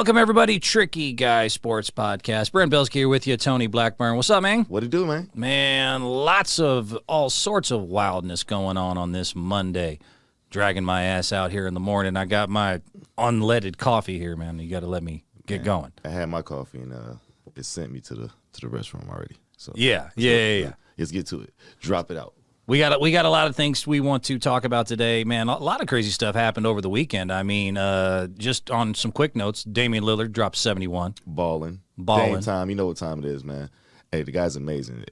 Welcome, everybody. Tricky Guy Sports Podcast. Brent Belski here with you. Tony Blackburn. What's up, man? What it do, man? Man, lots of all sorts of wildness going on this Monday. Dragging my ass out here in the morning. I got my unleaded coffee here, man. You got to let me get going. I had my coffee and it sent me to the restroom already. So Yeah. Let's get to it. Drop it out. We got a lot of things we want to talk about today, man. A lot of crazy stuff happened over the weekend. I mean, just on some quick notes, Damian Lillard dropped 71. Balling. Dame time. You know what time it is, man. Hey, the guy's amazing.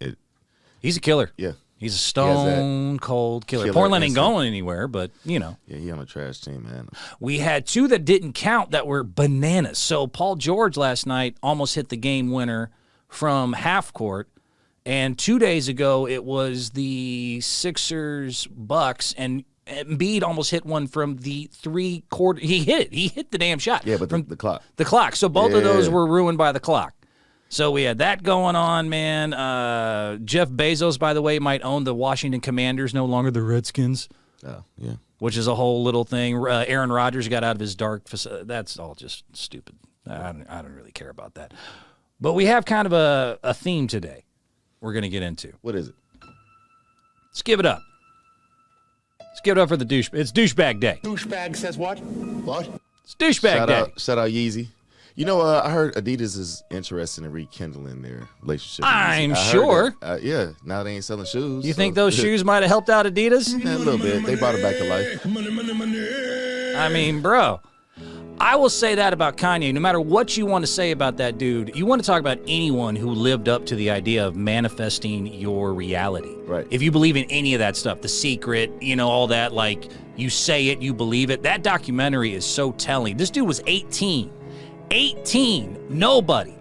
He's a killer. Yeah. He's a stone cold killer. Portland ain't going anywhere, but, you know. Yeah, he on a trash team, man. We had two that didn't count that were bananas. So Paul George last night almost hit the game winner from half court. And 2 days ago, it was the Sixers-Bucks, and Embiid almost hit one from the three-quarter. He hit it. He hit the damn shot. Yeah, but from the clock. The clock. So both of those were ruined by the clock. So we had that going on, man. Jeff Bezos, by the way, might own the Washington Commanders, no longer the Redskins. Oh, yeah. Which is a whole little thing. Aaron Rodgers got out of his dark facility. That's all just stupid. I don't really care about that. But we have kind of a theme today we're going to get into. What is it? Let's give it up. Let's give it up for the douche. It's douchebag day. Douchebag says what? What? It's douchebag day. Shout out Yeezy. You know, I heard Adidas is interested in rekindling their relationship. I'm sure. Yeah, now they ain't selling shoes. You think those shoes might have helped out Adidas? Yeah, a little bit. They brought it back to life. I mean, bro, I will say that about Kanye. No matter what you want to say about that dude, you want to talk about anyone who lived up to the idea of manifesting your reality. Right. If you believe in any of that stuff, The Secret, you know, all that, like, you say it, you believe it. That documentary is so telling. This dude was 18. 18, nobody,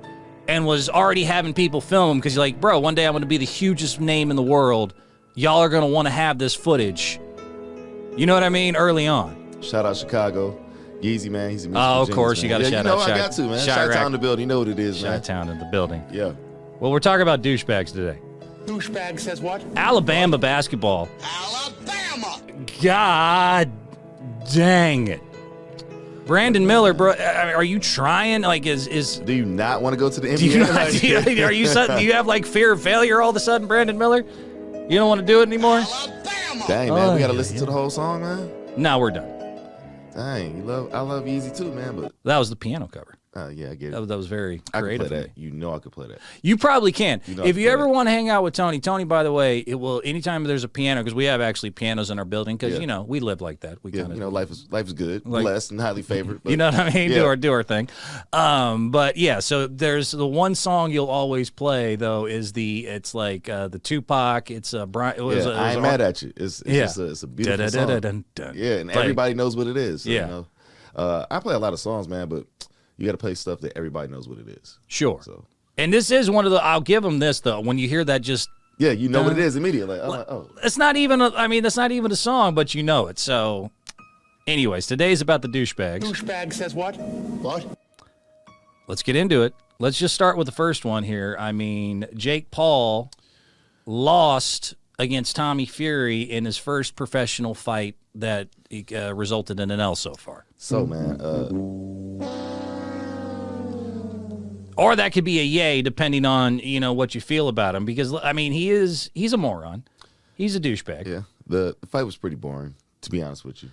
and was already having people film him because you're like, bro, one day I'm going to be the hugest name in the world. Y'all are going to want to have this footage. You know what I mean? Early on. Shout out Chicago. Yeezy, man. He's a musical of genius, course, you got to shout out. I got to, man. Chi-Town in the building. You know what it is, man. Chi-Town in the building. Yeah. Well, we're talking about douchebags today. Douchebag says what? Alabama basketball. Alabama! God dang it. Brandon Miller, bro, are you trying? Like, Do you not want to go to the NBA? Do you have like fear of failure all of a sudden, Brandon Miller? You don't want to do it anymore? Alabama! Dang, man, we got to listen to the whole song, man. No, we're done. Dang, I love Yeezy too, man. But that was the piano cover. Yeah, I get it. That was very I creative. can play that. You know I could play that. You probably can. You know if you ever that. want to hang out with Tony, by the way, it will anytime there's a piano, because we have actually pianos in our building, because you know we live like that. We Yeah, kind of, you know, life is good, like- blessed and highly favored. But you know what I mean? Yeah. Do our thing. But yeah, so there's the one song you'll always play though is it's like the Tupac. It's Brian. I ain't mad at you. It's just a beautiful song. Da-da-da-da-dun-dun. Yeah, and Like, everybody knows what it is. So, Yeah. You know, I play a lot of songs, man, but you got to play stuff that everybody knows what it is. Sure. So And this is one of the. I'll give them this though. When you hear that, just yeah, you know what it is immediately. I'm like, oh, it's not even. That's not even a song, but you know it. So, anyways, today's about the douchebags. Douchebag says what? What? Let's get into it. Let's just start with the first one here. I mean, Jake Paul lost against Tommy Fury in his first professional fight that resulted in an L so far. so man, Or that could be a yay, depending on what you feel about him. Because I mean, he's a moron. He's a douchebag. yeah, the fight was pretty boring, to be honest with you.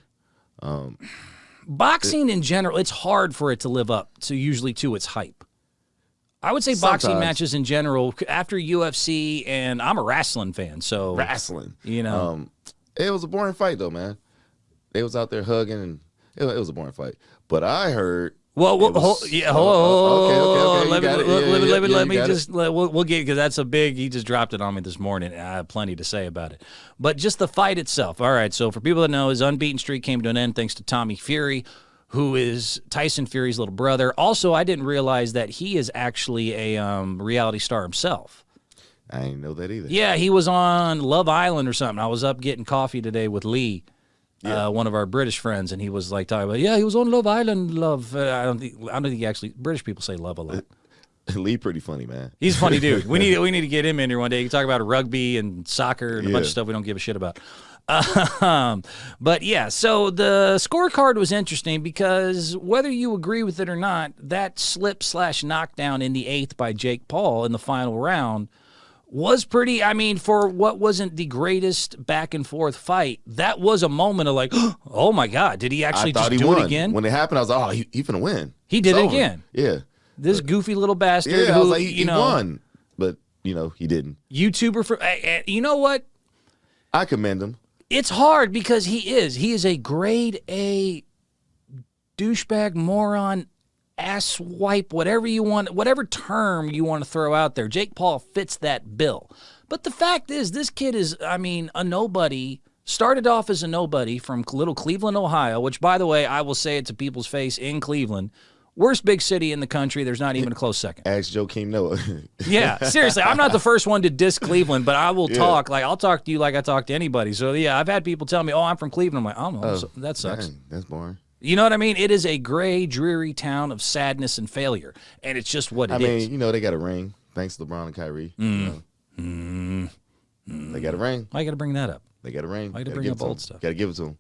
Boxing in general, it's hard for it to live up to its hype. I would say boxing Sometimes. matches in general after UFC, and I'm a wrestling fan, so Wrestling, it was a boring fight though, man. They was out there hugging, and it was a boring fight. But I heard. Well, it was- okay. Let me just we'll get because that's a big. He just dropped it on me this morning. And I have plenty to say about it, but just the fight itself. All right. So for people that know, his unbeaten streak came to an end thanks to Tommy Fury, who is Tyson Fury's little brother. Also, I didn't realize that he is actually a reality star himself. I didn't know that either. Yeah, he was on Love Island or something. I was up getting coffee today with Lee. One of our British friends, and he was like talking about, he was on Love Island. Love. I don't think he actually. British people say love a lot. Lee pretty funny, man. He's a funny dude. We need to get him in here one day. You can talk about rugby and soccer and a bunch of stuff we don't give a shit about. But yeah, so the scorecard was interesting because whether you agree with it or not, that slip/knockdown in the 8th by Jake Paul in the final round was pretty, I mean, for what wasn't the greatest back and forth fight, that was a moment of like, oh my God, did he actually I thought just he do won. it again? When it happened, I was like, oh, he finna win. He It's did it over. again. Yeah. This goofy little bastard Yeah, who, I was like, he you know, won. But, he didn't. YouTuber for, you know what? I commend him. It's hard because he is a grade A douchebag, moron, ass wipe, whatever you want, whatever term you want to throw out there. Jake Paul fits that bill. But the fact is, this kid is, I mean, a nobody. Started off as a nobody from little Cleveland, Ohio, which, by the way, I will say it to people's face in Cleveland. Worst big city in the country. There's not even a close second. Ask Joakim Noah. Yeah, seriously. I'm not the first one to diss Cleveland, but I will talk. Like, I'll talk to you like I talk to anybody. So, yeah, I've had people tell me, oh, I'm from Cleveland. I'm like, I don't know. So that sucks. Dang, that's boring. You know what I mean? It is a gray, dreary town of sadness and failure, and it's just what it is. I mean, they got a ring. Thanks to LeBron and Kyrie. They got a ring. Why you got to bring that up? They got a ring. Why you gotta Gotta bring give up it to old him. stuff? Got to give it to him.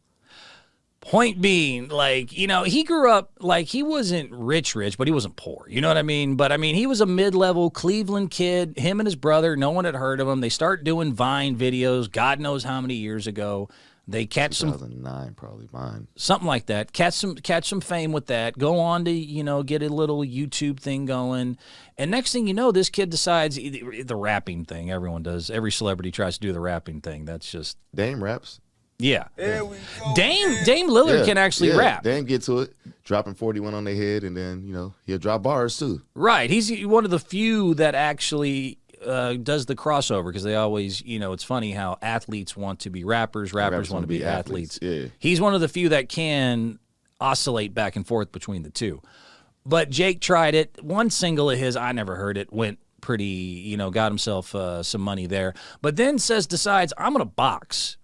Point being, like, he grew up, like, he wasn't rich, but he wasn't poor. You know what I mean? But, I mean, he was a mid-level Cleveland kid. Him and his brother, no one had heard of him. They start doing Vine videos, God knows how many years ago. They catch some 2009, probably mine. something like that. Catch some fame with that. Go on to get a little YouTube thing going, and next thing you know, this kid decides the rapping thing. Everyone does. Every celebrity tries to do the rapping thing. That's just Dame raps. yeah. Dame Lillard can actually rap. Dame get to it, dropping 41 on their head, and then he'll drop bars too. Right. He's one of the few that actually does the crossover because they always, it's funny how athletes want to be rappers want to be athletes. Yeah. He's one of the few that can oscillate back and forth between the two. But Jake tried it. One single of his, I never heard it, went pretty, got himself some money there. But then decides, I'm going to box,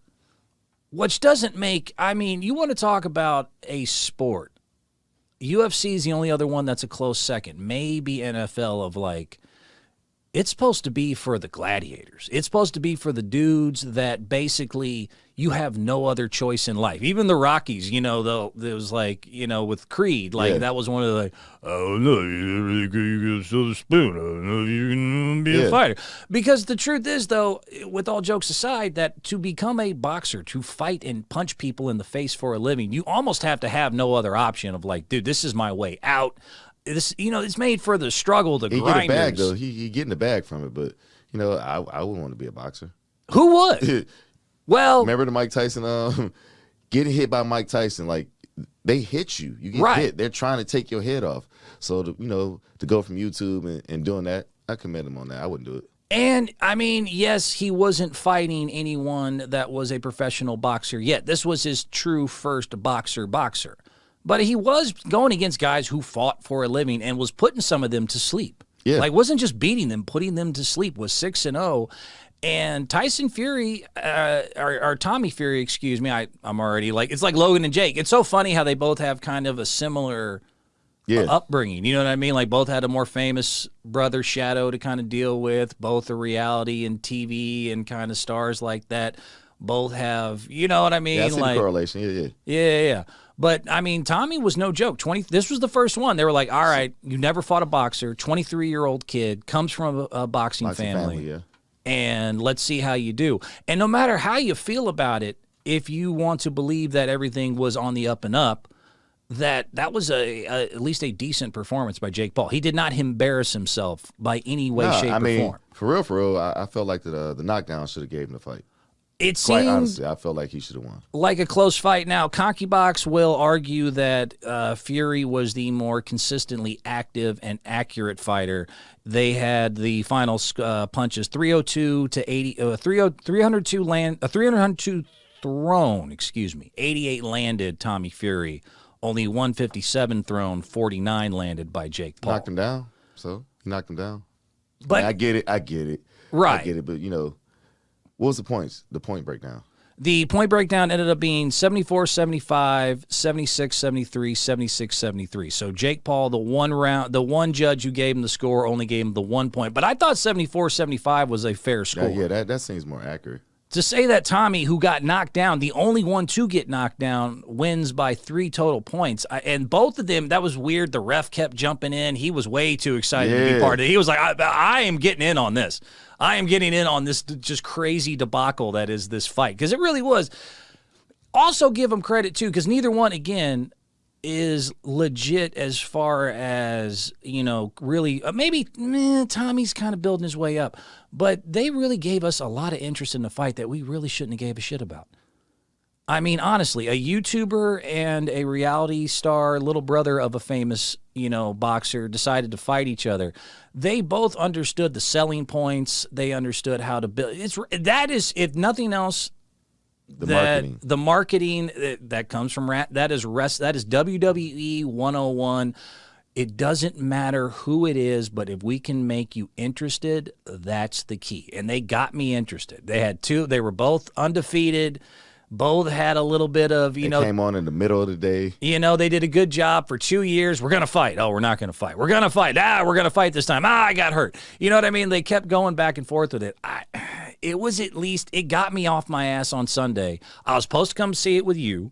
which doesn't make, I mean, you want to talk about a sport. UFC is the only other one that's a close second. Maybe NFL of like, it's supposed to be for the gladiators. It's supposed to be for the dudes that basically you have no other choice in life. Even the Rockies, though, there was like, with Creed, like that was one of the, oh, no, you can steal the spoon. Oh, no, you can be a fighter. Because the truth is, though, with all jokes aside, that to become a boxer, to fight and punch people in the face for a living, you almost have to have no other option of like, dude, this is my way out. This, it's made for the struggle, the grinders. He get a bag though. He getting the bag from it, but I wouldn't want to be a boxer. Who would? Well, remember the Mike Tyson getting hit by Mike Tyson? Like they hit you, you get hit. They're trying to take your head off. So to go from YouTube and doing that, I commend him on that. I wouldn't do it. And, I mean, yes, he wasn't fighting anyone that was a professional boxer yet. This was his true first boxer. But he was going against guys who fought for a living and was putting some of them to sleep. Yeah. Like, wasn't just beating them, putting them to sleep, was 6-0. And Tyson Fury, or Tommy Fury, excuse me, I'm already like, it's like Logan and Jake. It's so funny how they both have kind of a similar upbringing. You know what I mean? Like, both had a more famous brother Shadow to kind of deal with, both a reality and TV and kind of stars like that. Both have, you know what I mean? Yeah, I see the correlation. Yeah. But, I mean, Tommy was no joke. This was the first one. They were like, all right, you never fought a boxer, 23-year-old kid, comes from a boxing family. And let's see how you do. And no matter how you feel about it, if you want to believe that everything was on the up and up, that was at least a decent performance by Jake Paul. He did not embarrass himself by any way, shape, or form. For real, I felt like the knockdown should have gave him the fight. It Quite seemed honestly, I felt like he should have won. Like a close fight. Now, ConkyBox will argue that Fury was the more consistently active and accurate fighter. They had the final punches 302 to 80, 302 thrown. 88 landed. Tommy Fury, only 157 thrown, 49 landed by Jake Paul. Knocked him down. So he knocked him down. But I get it. Right. I get it. But what was the points? The point breakdown. The point breakdown ended up being 74-75, 76-73, 76-73. So Jake Paul, the one judge who gave him the score only gave him the 1 point. But I thought 74-75 was a fair score. Yeah, that seems more accurate. To say that Tommy, who got knocked down, the only one to get knocked down, wins by 3 total points. And both of them, that was weird. The ref kept jumping in. He was way too excited to be part of it. He was like, I am getting in on this. I am getting in on this just crazy debacle that is this fight. Because it really was. Also give him credit, too, because neither one, again, is legit as far as, really, maybe Tommy's kind of building his way up, but they really gave us a lot of interest in the fight that we really shouldn't have gave a shit about. I mean, honestly, a YouTuber and a reality star, little brother of a famous, boxer, decided to fight each other. They both understood the selling points. They understood how to build. That is, if nothing else, the marketing that comes from that is WWE 101. It doesn't matter who it is, but if we can make you interested, that's the key. And they got me interested. They had two. They were both undefeated. Both had a little bit of, They came on in the middle of the day. They did a good job for 2 years. We're going to fight. Oh, we're not going to fight. We're going to fight. We're going to fight this time. I got hurt. You know what I mean? They kept going back and forth with it. It got me off my ass on Sunday. I was supposed to come see it with you.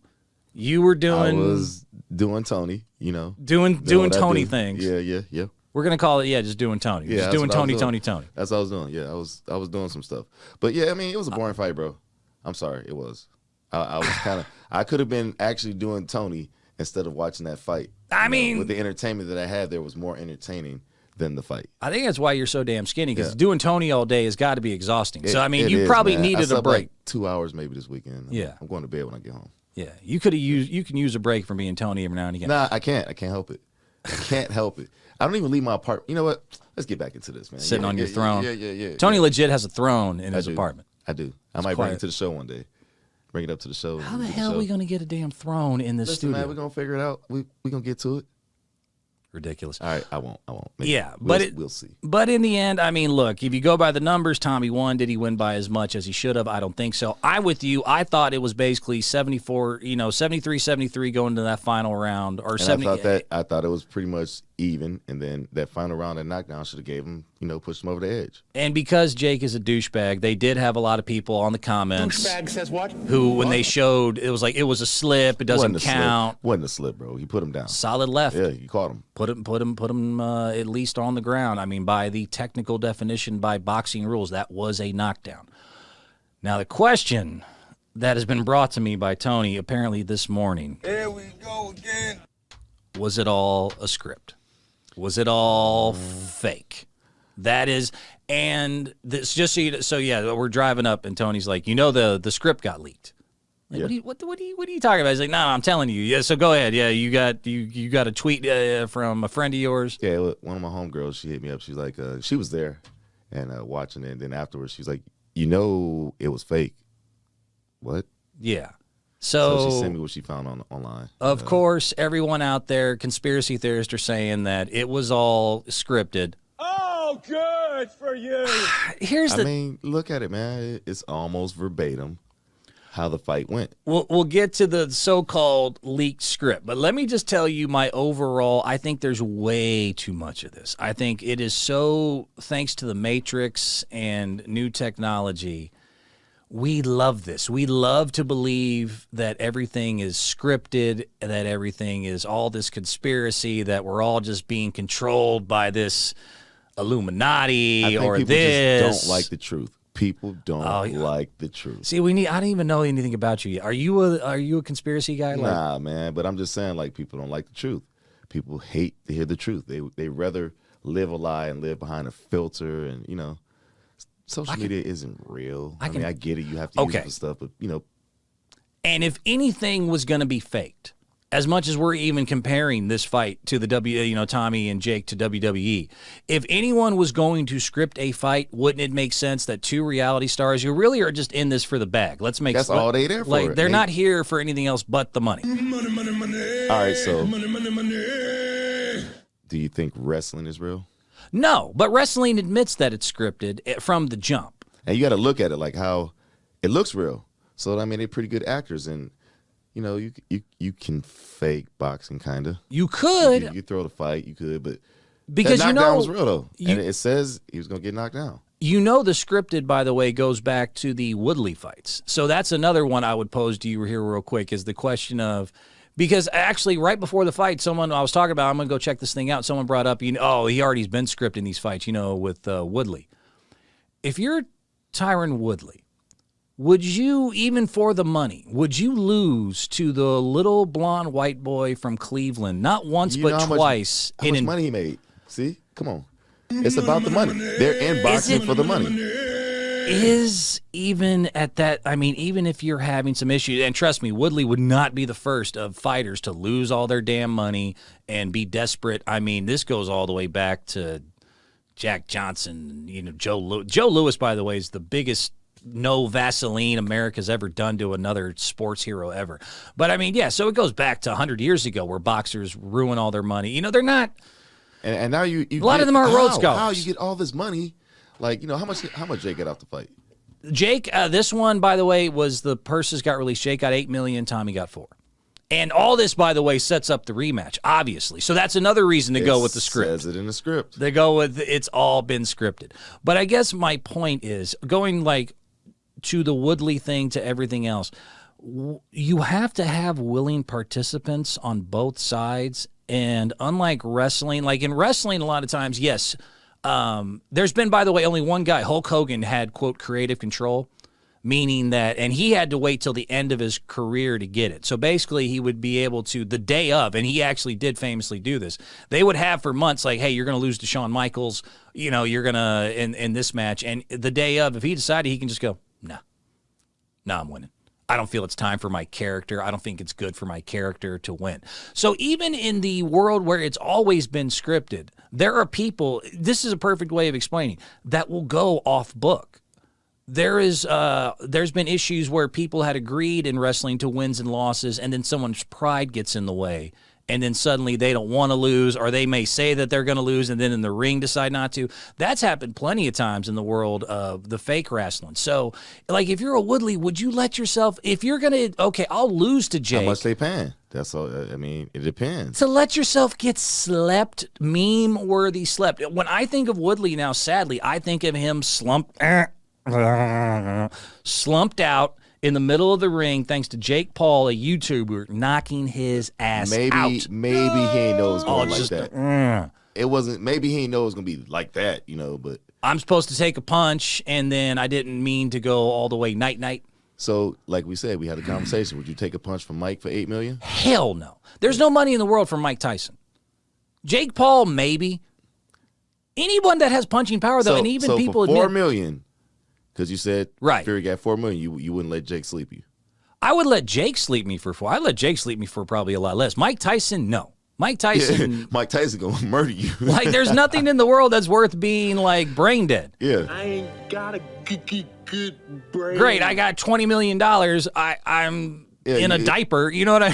You were doing. I was doing Tony, Doing Tony things. Yeah. We're going to call it, just doing Tony. Yeah, just doing Tony. That's what I was doing. Yeah, I was doing some stuff. But yeah, I mean, it was a boring fight, bro. I'm sorry, it was. I was I could have been actually doing Tony instead of watching that fight. I mean, with the entertainment that I had, there was more entertaining than the fight. I think that's why you're so damn skinny, because doing Tony all day has got to be exhausting. So, I mean, you probably needed a break. Like 2 hours maybe this weekend. Yeah. I'm going to bed when I get home. Yeah. You can use a break from being Tony every now and again. Nah, I can't. I can't help it. I can't help it. I don't even leave my apartment. You know what? Let's get back into this, man. Sitting on your throne. Yeah. Tony legit has a throne in his apartment. I do. I might bring it to the show one day. Bring it up to the show. How the hell are we going to get a damn throne in this studio? Man, we're going to figure it out. We're going to get to it. Ridiculous. All right, I won't. Maybe. Yeah, we'll see. But in the end, I mean, look, if you go by the numbers, Tommy won. Did he win by as much as he should have? I don't think so. I'm with you. I thought it was basically 73-73 going to that final round, or 70. I thought it was pretty much even, and then that final round, that knockdown should have gave him, pushed him over the edge. And because Jake is a douchebag, they did have a lot of people on the comments. Douchebag says what? Who, when they showed, it was like it was a slip. It doesn't count. Wasn't a slip, bro. He put him down. Solid left. Yeah, he caught him. Put him at least on the ground. I mean, by the technical definition, by boxing rules, that was a knockdown. Now, the question that has been brought to me by Tony apparently this morning. Here we go again. Was it all a script? Was it all fake? That is, and this just so yeah, we're driving up and Tony's like, the script got leaked. Like, what are you talking about? He's like, no, I'm telling you. Yeah, so go ahead. Yeah, you got a tweet from a friend of yours. Yeah, one of my homegirls, she hit me up. She's like, she was there and watching it. And then afterwards, she's like, it was fake. What? Yeah. So she sent me what she found online. Of course, everyone out there, conspiracy theorists, are saying that it was all scripted. Oh, good for you. I mean, look at it, man. It's almost verbatim how the fight went. We'll get to the so-called leaked script, but let me just tell you my overall, I think there's way too much of this. I think it is so, thanks to the Matrix and new technology, we love this. We love to believe that everything is scripted, that everything is all this conspiracy, that we're all just being controlled by this Illuminati I think or people this. just don't like the truth. People don't like the truth. See, I don't even know anything about you yet. Are you a conspiracy guy? Nah, man. But I'm just saying, like, people don't like the truth. People hate to hear the truth. They rather live a lie and live behind a filter, and social media isn't real. I mean, I get it. You have to use it for stuff, but And if anything was going to be faked, as much as we're even comparing this fight to the Tommy and Jake to WWE, if anyone was going to script a fight, wouldn't it make sense that two reality stars who really are just in this for the bag? That's all they there for. Like, they're not here for anything else but the money. All right, so do you think wrestling is real? No, but wrestling admits that it's scripted from the jump. And you got to look at it like how it looks real. So I mean, they're pretty good actors, and you can fake boxing, kind of. You could. You throw the fight, you could, but because that knockdown was real though, and it says he was gonna get knocked down. You know, the scripted, by the way, goes back to the Woodley fights. So that's another one I would pose to you here real quick, is the question of, because actually right before the fight, someone I was talking about, I'm going to go check this thing out. Someone brought up, he already's been scripting these fights, with Woodley. If you're Tyron Woodley, would you, even for the money, would you lose to the little blonde white boy from Cleveland, not once but twice? How much money he made? See? Come on. It's about the money. They're in boxing for the money. Is even at that, even if you're having some issues, and trust me, Woodley would not be the first of fighters to lose all their damn money and be desperate. This goes all the way back to Jack Johnson, Joe Louis. Joe Louis, by the way, is the biggest no Vaseline America's ever done to another sports hero ever. But so it goes back to 100 years ago where boxers ruin all their money. They're not. And now you a lot of them are road scholars. How you get all this money? Like, how much Jake got off the fight? Jake, this one, by the way, was the purses got released. Jake got $8 million. Tommy got $4 million. And all this, by the way, sets up the rematch, obviously. So that's another reason to go with the script. Says it in the script. They go with it's all been scripted. But I guess my point is going to the Woodley thing to everything else. You have to have willing participants on both sides. And unlike wrestling, in wrestling, a lot of times, yes, there's been, by the way, only one guy. Hulk Hogan had, quote, creative control, meaning that, and he had to wait till the end of his career to get it. So basically, he would be able to, the day of, and he actually did famously do this, they would have for months, hey, you're going to lose to Shawn Michaels, you're going to, in this match. And the day of, if he decided, he can just go, no, I'm winning. I don't feel it's time for my character. I don't think it's good for my character to win. So even in the world where it's always been scripted, there are people, this is a perfect way of explaining, that will go off book. There's been issues where people had agreed in wrestling to wins and losses, and then someone's pride gets in the way, and then suddenly they don't want to lose, or they may say that they're going to lose, and then in the ring decide not to. That's happened plenty of times in the world of the fake wrestling. So, if you're a Woodley, would you let yourself, if you're going to, okay, I'll lose to Jake. How much they paying? That's all. It depends. To let yourself get slept, meme-worthy slept. When I think of Woodley now, sadly, I think of him slumped out in the middle of the ring, thanks to Jake Paul, a YouTuber, knocking his ass out. Maybe he ain't know it was going like that. It wasn't. Maybe he ain't know it was gonna be like that, But I'm supposed to take a punch, and then I didn't mean to go all the way night. So, like we said, we had a conversation. Would you take a punch from Mike for $8 million? Hell no. There's no money in the world for Mike Tyson. Jake Paul, maybe. Anyone that has punching power, though, and even people for $4 admit, million. Because you said Fury got $4 million, you wouldn't let Jake sleep you. I would let Jake sleep me for $4 million. I'd let Jake sleep me for probably a lot less. Mike Tyson, no. Mike Tyson gonna murder you. There's nothing in the world that's worth being brain dead. Yeah. I ain't got a good brain. Great, I got $20 million. I'm in a diaper, you know what I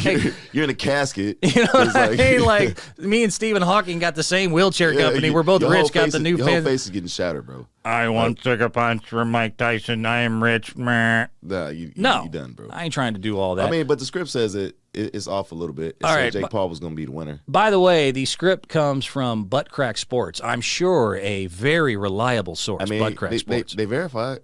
mean? You're in a casket. You know what I mean? Me and Stephen Hawking got the same wheelchair company. We're both rich, got the new Your whole face is getting shattered, bro. I won't take a punch from Mike Tyson. I am rich. Nah, you done, bro. I ain't trying to do all that. But the script says it's off a little bit. It all said right, Jake Paul was going to be the winner. By the way, the script comes from Butt Crack Sports. I'm sure a very reliable source, Butt Crack Sports. They verified.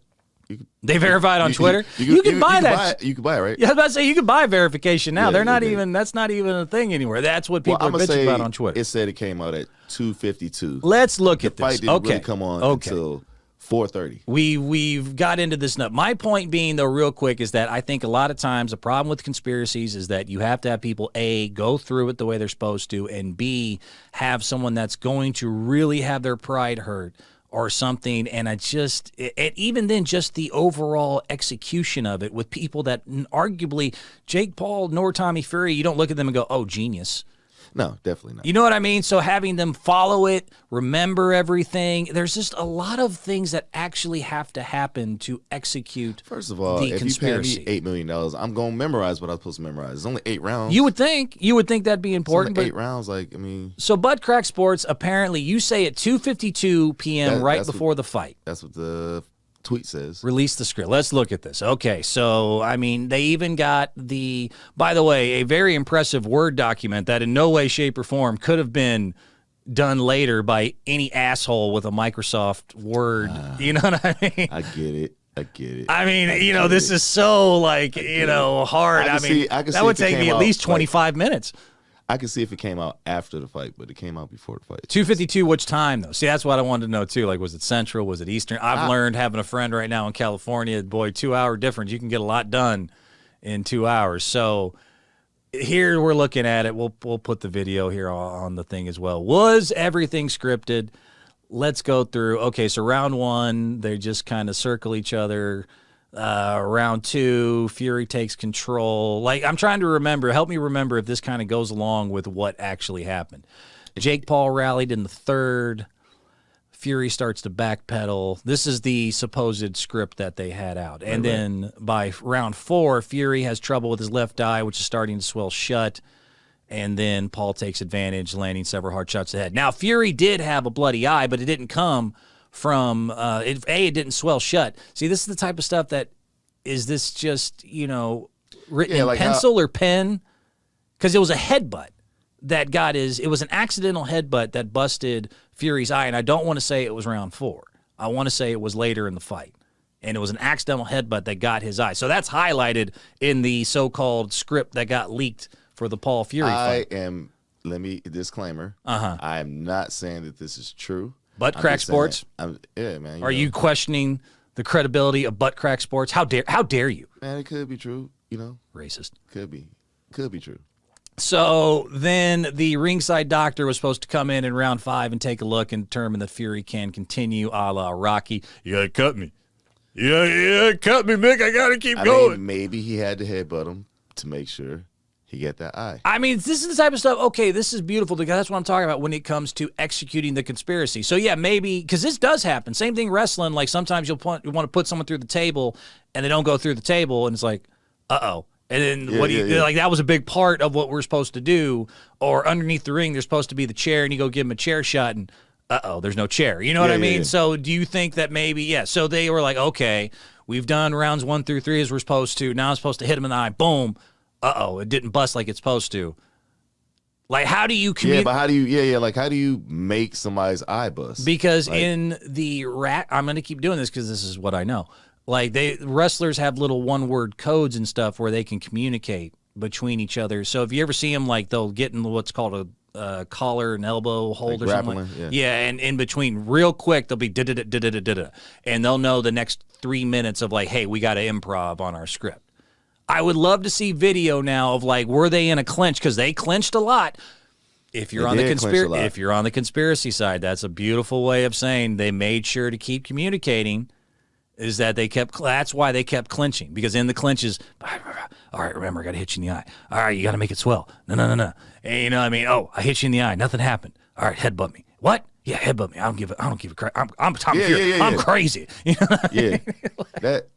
They verified on Twitter. You can buy that. You can buy it, right? Yeah, I was about to say you can buy verification now. They're not even. That's not even a thing anymore. That's what people are bitching about on Twitter. It said it came out at 2:52. Let's look at this. The fight didn't really come on until 4:30. We've got into this now. My point being, though, real quick, is that I think a lot of times the problem with conspiracies is that you have to have people, A, go through it the way they're supposed to, and B, have someone that's going to really have their pride hurt or something. And even then, just the overall execution of it with people that arguably Jake Paul nor Tommy Fury, you don't look at them and go, oh, genius. No, definitely not. You know what I mean? So having them follow it, remember everything, there's just a lot of things that actually have to happen to execute. First of all, if conspiracy. You pay me $8 million, I'm going to memorize what I'm supposed to memorize. It's only 8 rounds. You would think that'd be important. It's only 8 rounds, So Butt Crack Sports, apparently, you say at 2:52 p.m. before the fight. That's what the tweet says. Release the script. Let's look at this. Okay, so, they even got by the way, a very impressive Word document that in no way, shape, or form could have been done later by any asshole with a Microsoft Word. You know what I mean? I get it. I mean, you know, this is so like, you know, hard. I mean, that would take me at least 25 minutes. I can see if it came out after the fight, but it came out before the fight. 2:52, which time though? See, that's what I wanted to know too. Like, was it Central? Was it Eastern? I've learned having a friend right now in California, boy, 2-hour difference. You can get a lot done in 2 hours. So here we're looking at it. We'll put the video here on the thing as well. Was everything scripted? Let's go through. Okay, so round 1, they just kind of circle each other. Round 2, Fury takes control. Like, I'm trying to remember. Help me remember if this kind of goes along with what actually happened. Jake Paul rallied in the 3rd. Fury starts to backpedal. This is the supposed script that they had out. And then by round 4, Fury has trouble with his left eye, which is starting to swell shut. And then Paul takes advantage, landing several hard shots to the head. Now, Fury did have a bloody eye, but it didn't come from it didn't swell shut. See, this is the type of stuff that is this just, you know, written in like pencil or pen? Because it was a headbutt that got it was an accidental headbutt that busted Fury's eye, and I don't want to say it was round 4. I want to say it was later in the fight. And it was an accidental headbutt that got his eye. So that's highlighted in the so-called script that got leaked for the Paul Fury fight. Let me disclaimer. I am not saying that this is true. Butt Crack Sports? Yeah, man. Are you questioning the credibility of Butt Crack Sports? How dare you? Man, it could be true, you know. Racist. Could be true. So then the ringside doctor was supposed to come in round 5 and take a look and determine that Fury can continue a la Rocky. You got to cut me. Yeah, cut me, Mick. I got to keep going. Mean, maybe he had to headbutt him to make sure he got that eye. I mean, this is the type of stuff, okay, this is beautiful because that's what I'm talking about when it comes to executing the conspiracy. So, yeah, maybe, because this does happen. Same thing wrestling. Like, sometimes you want to put someone through the table, and they don't go through the table, and it's like, uh-oh. And then like, that was a big part of what we're supposed to do. Or underneath the ring, there's supposed to be the chair, and you go give him a chair shot, and uh-oh, there's no chair. You know what I mean? So do you think that maybe, so they were like, okay, we've done rounds 1 through 3 as we're supposed to. Now I'm supposed to hit him in the eye. Boom. Uh-oh, it didn't bust like it's supposed to. Like, how do you communicate? Yeah, but how do you, like, how do you make somebody's eye bust? Because like, in the I'm going to keep doing this because this is what I know. Like, wrestlers have little one-word codes and stuff where they can communicate between each other. So if you ever see them, like, they'll get in what's called a collar and elbow hold like or something. Like, and in between, real quick, they'll be da-da-da-da-da-da-da. And they'll know the next 3 minutes of, like, hey, we got to improv on our script. I would love to see video now of, like, were they in a clinch? Because they clinched a lot. If you're on the conspiracy side, that's a beautiful way of saying they made sure to keep communicating. Is that that's why they kept clinching, because in the clinches, all right, remember, I got to hit you in the eye. All right, you got to make it swell. No. And you know what I mean? Oh, I hit you in the eye. Nothing happened. All right, headbutt me. What? Yeah, headbutt me. I don't give a crap. I'm Tommy Fury. I'm crazy. You know what I mean? That,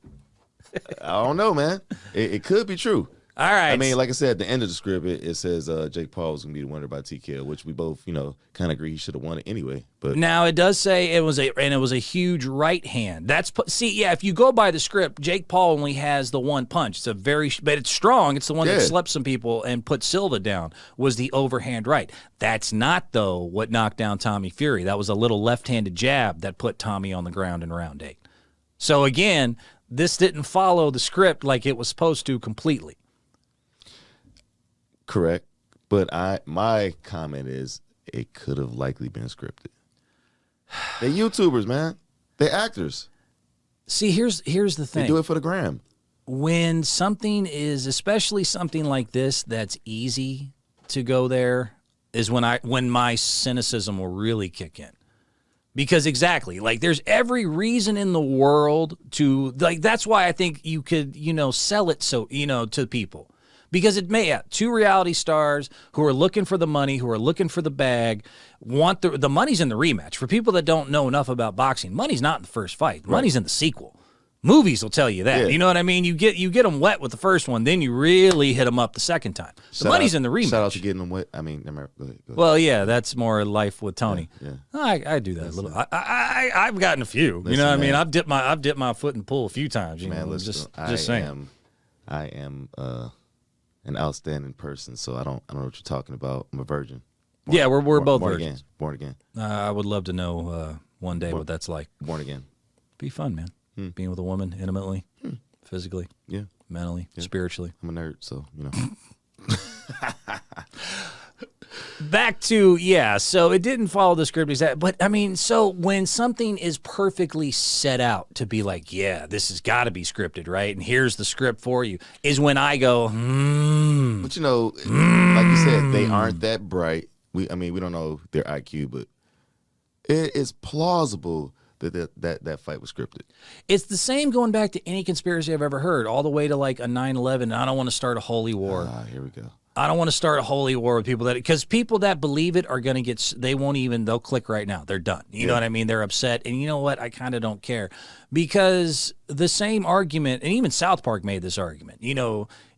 I don't know, man. It could be true. All right. I mean, like I said, at the end of the script, it says Jake Paul was going to be the winner by TKO, which we both, kind of agree he should have won it anyway. But now it does say it was a huge right hand. If you go by the script, Jake Paul only has the one punch. But it's strong. It's the one that slept some people and put Silva down. Was the overhand right. That's not though what knocked down Tommy Fury. That was a little left-handed jab that put Tommy on the ground in round 8. So again, this didn't follow the script like it was supposed to completely. Correct, but my comment is it could have likely been scripted. They're YouTubers, man. They're actors. See, here's the thing. They do it for the gram. When something is, especially something like this, that's easy to go there, is when my cynicism will really kick in. Because exactly, like, there's every reason in the world to, like, that's why I think you could, sell it so, to people. Because it may, two reality stars who are looking for the money, who are looking for the bag, want the money's in the rematch. For people that don't know enough about boxing, money's not in the first fight. Money's in the sequel. Movies will tell you that. Yeah. You know what I mean? You get them wet with the first one, then you really hit them up the second time. The money's in the rematch. Shout out to getting them wet. I mean, go ahead. Well, yeah, that's more life with Tony. Yeah. I do that a little. I've gotten a few. You know what I mean? I've dipped my foot in the pool a few times. Just saying. I am an outstanding person, so I don't know what you're talking about. I'm a virgin. Yeah, we're both born virgins. again. Born again. I would love to know one day what that's like. Born again. Be fun, man. Being with a woman intimately, physically, Yeah. mentally, spiritually. I'm a nerd, so Back to, so it didn't follow the script exactly. But, I mean, so when something is perfectly set out to be like, yeah, this has got to be scripted, right? And here's the script for you, is when I go, But like you said, they aren't that bright. We don't know their IQ, but it is plausible that fight was scripted. It's the same going back to any conspiracy I've ever heard, all the way to like a 9/11. I don't want to start a holy war. Here we go. I don't want to start a holy war with people because people that believe it are going to they'll click right now. They're done. You know what I mean? They're upset. And you know what? I kind of don't care, because the same argument, and even South Park made this argument,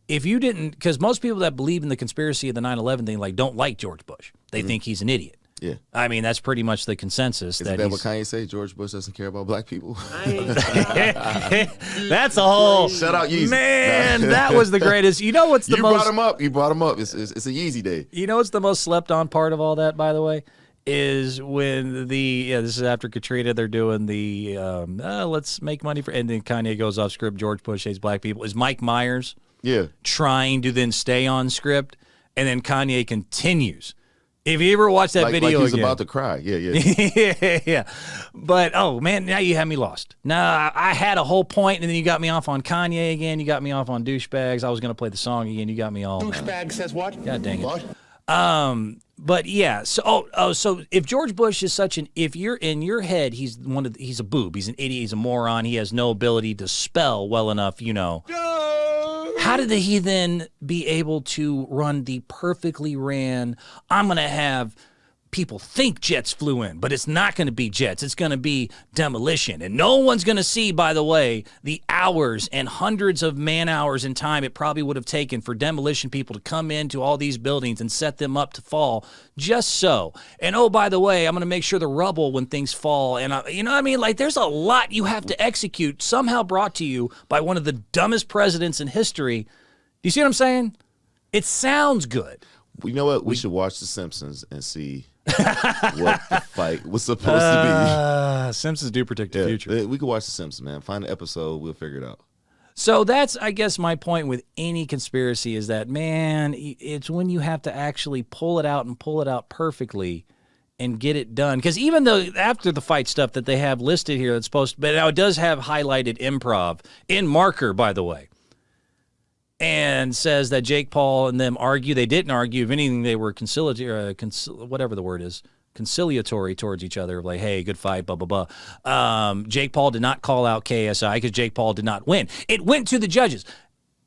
if you didn't, because most people that believe in the conspiracy of the 9/11 thing, don't like George Bush. They think he's an idiot. Yeah. I mean, that's pretty much the consensus. Isn't that what Kanye say? George Bush doesn't care about black people? That's a whole... Shout out Yeezy. Man, that was the greatest. You know what's the most... You brought him up. It's a Yeezy day. You know what's the most slept on part of all that, by the way? Is when this is after Katrina, they're doing the let's make money for... And then Kanye goes off script, George Bush hates black people. Is Mike Myers trying to then stay on script, and then Kanye continues. If you ever watch that video like he's again, about to cry. Yeah. yeah. But, oh, man, now you have me lost. Now, I had a whole point, and then you got me off on Kanye again. You got me off on douchebags. I was going to play the song again. You got me all... Douchebag says what? God dang it. What? But, yeah, so so if George Bush is if you're in your head, he's a boob. He's an idiot. He's a moron. He has no ability to spell well enough, How did he then be able to run the perfectly ran, I'm going to have people think jets flew in, but it's not going to be jets. It's going to be demolition. And no one's going to see, by the way, the hours and hundreds of man hours in time it probably would have taken for demolition people to come into all these buildings and set them up to fall just so. And, oh, by the way, I'm going to make sure the rubble when things fall. And, you know what I mean? Like, there's a lot you have to execute, somehow brought to you by one of the dumbest presidents in history. Do you see what I'm saying? It sounds good. You know what? We should watch The Simpsons and see what the fight was supposed to be. Simpsons do predict the future. We could watch The Simpsons, man. Find the episode. We'll figure it out. So that's, I guess, my point with any conspiracy is that, man, it's when you have to actually pull it out and pull it out perfectly and get it done. Because even though after the fight stuff that they have listed here, that's supposed to, but now it does have highlighted improv in marker, by the way. And says that Jake Paul and them argue. They didn't argue. If anything, they were conciliatory, whatever the word is, conciliatory towards each other. Like, hey, good fight, blah, blah, blah. Jake Paul did not call out KSI because Jake Paul did not win. It went to the judges.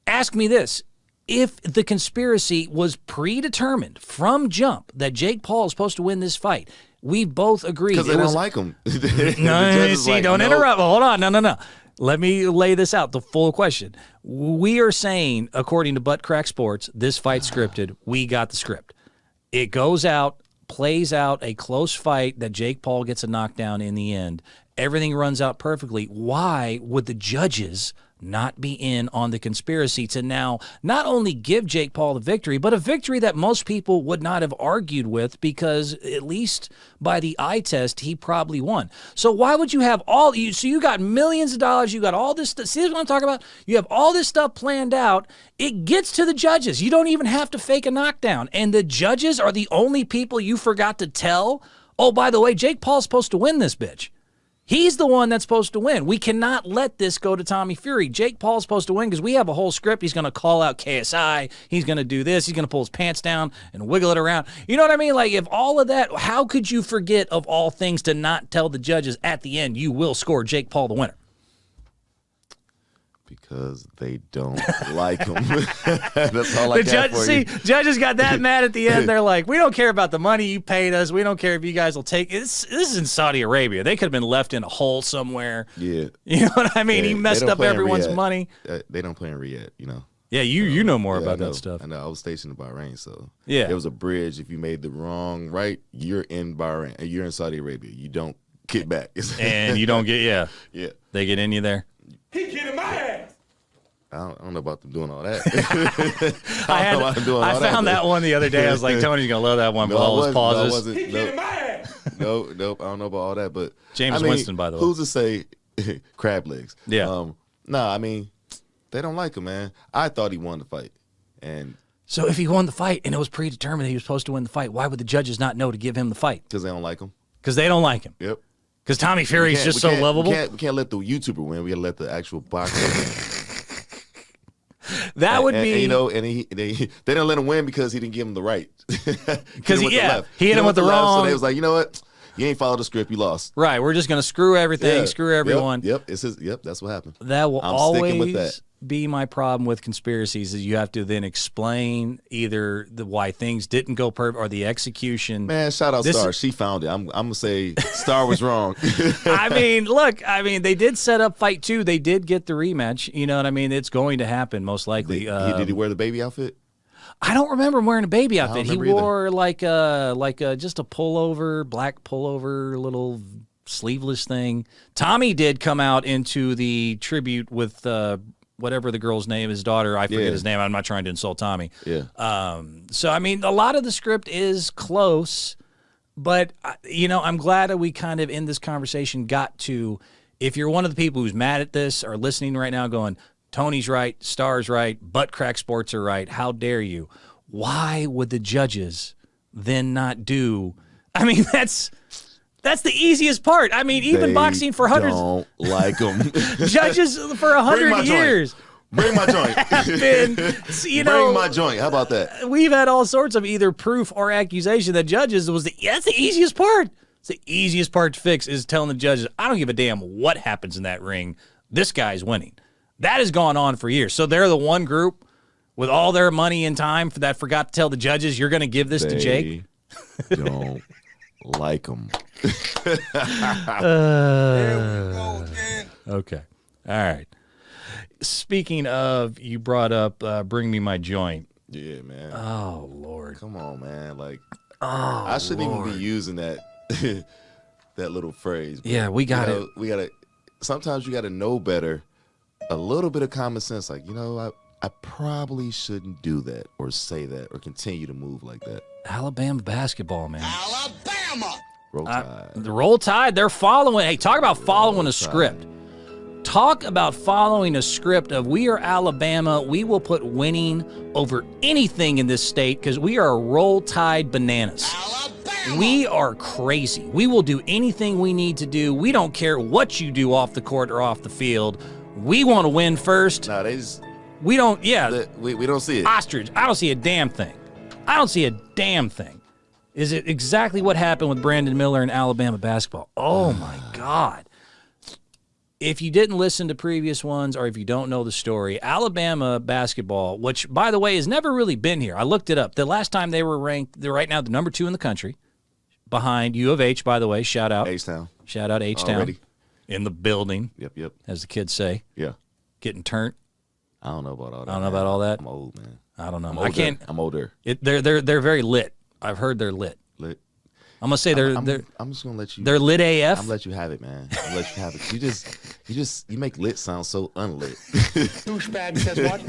Ask me this. If the conspiracy was predetermined from jump that Jake Paul is supposed to win this fight, we both agreed. Because they don't like him. No, see, don't interrupt. Hold on. No. Let me lay this out, the full question. We are saying, according to Butt Crack Sports, this fight's scripted. We got the script. It goes out, plays out a close fight that Jake Paul gets a knockdown in the end. Everything runs out perfectly. Why would the judges not be in on the conspiracy to now not only give Jake Paul the victory, but a victory that most people would not have argued with because, at least by the eye test, he probably won. So why would you have so you got millions of dollars, you got all this stuff. See what I'm talking about? You have all this stuff planned out. It gets to the judges. You don't even have to fake a knockdown. And the judges are the only people you forgot to tell, oh, by the way, Jake Paul's supposed to win this bitch. He's the one that's supposed to win. We cannot let this go to Tommy Fury. Jake Paul's supposed to win because we have a whole script. He's going to call out KSI. He's going to do this. He's going to pull his pants down and wiggle it around. You know what I mean? Like, if all of that, how could you forget of all things to not tell the judges at the end you will score Jake Paul the winner? Because they don't like him. That's all I got for you. Judges got that mad at the end. They're like, we don't care about the money you paid us. We don't care if you guys will take it. This is in Saudi Arabia. They could have been left in a hole somewhere. Yeah. You know what I mean? Yeah, he messed up everyone's money. They don't play in Riyadh, you know. Yeah, you know more about that stuff. I know. I was stationed in Bahrain, so yeah. There was a bridge. If you made the wrong right, you're in Bahrain. You're in Saudi Arabia. You don't get back. And you don't get, Yeah. They get in you there. He kidding my ass. I don't know about them doing all that. I found that one the other day. I was like, Tony's gonna love that one with all his pauses. Nope. I don't know about all that, but James Winston, by the way. Who's to say crab legs? Yeah. I mean, they don't like him, man. I thought he won the fight, and so if he won the fight and it was predetermined that he was supposed to win the fight, why would the judges not know to give him the fight? because they don't like him. Because they don't like him. Yep. Because Tommy Fury's just so lovable. We can't let the YouTuber win. We gotta let the actual boxer win. That would be, and they didn't let him win because he didn't give him the right. Because he hit him with the left, wrong. So they was like, you know what? You ain't followed the script. You lost. Right. We're just gonna screw everything, screw everyone. Yep. That's what happened. That will I'm sticking with always that. be my problem with conspiracies. Is you have to then explain either why things didn't go perfect or the execution. Man, shout out Star. She found it. I'm gonna say Star was wrong. I mean, look. I mean, they did set up fight 2. They did get the rematch. You know what I mean? It's going to happen most likely. Did he wear the baby outfit? I don't remember him wearing a baby outfit. He remember wore like just a pullover, black pullover, little sleeveless thing. Tommy did come out into the tribute with whatever the girl's name, his daughter. I forget his name. I'm not trying to insult Tommy. Yeah. So I mean, a lot of the script is close, but I'm glad that we kind of in this conversation got to. If you're one of the people who's mad at this or listening right now, going, Tony's right, Star's right, Butt Crack Sports are right. How dare you? Why would the judges then not do? I mean, that's the easiest part. I mean, even boxing for hundreds. Don't like them. Judges for 100 years. Bring my joint. Have been, Bring my joint. How about that? We've had all sorts of either proof or accusation that judges that's the easiest part. It's the easiest part to fix is telling the judges, I don't give a damn what happens in that ring. This guy's winning. That has gone on for years. So they're the one group with all their money and time that forgot to tell the judges, you're going to give this to Jake? Don't like them. Okay. All right. Speaking of, you brought up Bring Me My Joint. Yeah, man. Oh, Lord. Come on, man. Like, I shouldn't even be using that that little phrase. But, yeah, we got it. We got to. Sometimes you got to know better. A little bit of common sense, like, I probably shouldn't do that or say that or continue to move like that. Alabama basketball, man. Alabama! Roll Tide. The Roll Tide, they're following. Hey, talk about following a script. Talk about following a script of we are Alabama. We will put winning over anything in this state because we are Roll Tide bananas. Alabama! We are crazy. We will do anything we need to do. We don't care what you do off the court or off the field. We want to win first. No, they just. We don't, We don't see it. Ostrich, I don't see a damn thing. I don't see a damn thing. Is it exactly what happened with Brandon Miller in Alabama basketball? Oh, my God. If you didn't listen to previous ones or if you don't know the story, Alabama basketball, which, by the way, has never really been here. I looked it up. The last time they were ranked, they're right now the number 2 in the country, behind U of H, by the way. Shout out. H-Town. Shout out H-Town. Already. In the building. Yep. As the kids say. Yeah. Getting turned. I don't know about all that. I don't know about all that. I'm old, man. I don't know. I'm older. They're very lit. I've heard they're lit. Lit. I'm gonna say they're. I'm just gonna let you. They're lit AF. I'm gonna let you have it, man. I'm gonna let you have it. You make lit sound so unlit. Douchebag says what?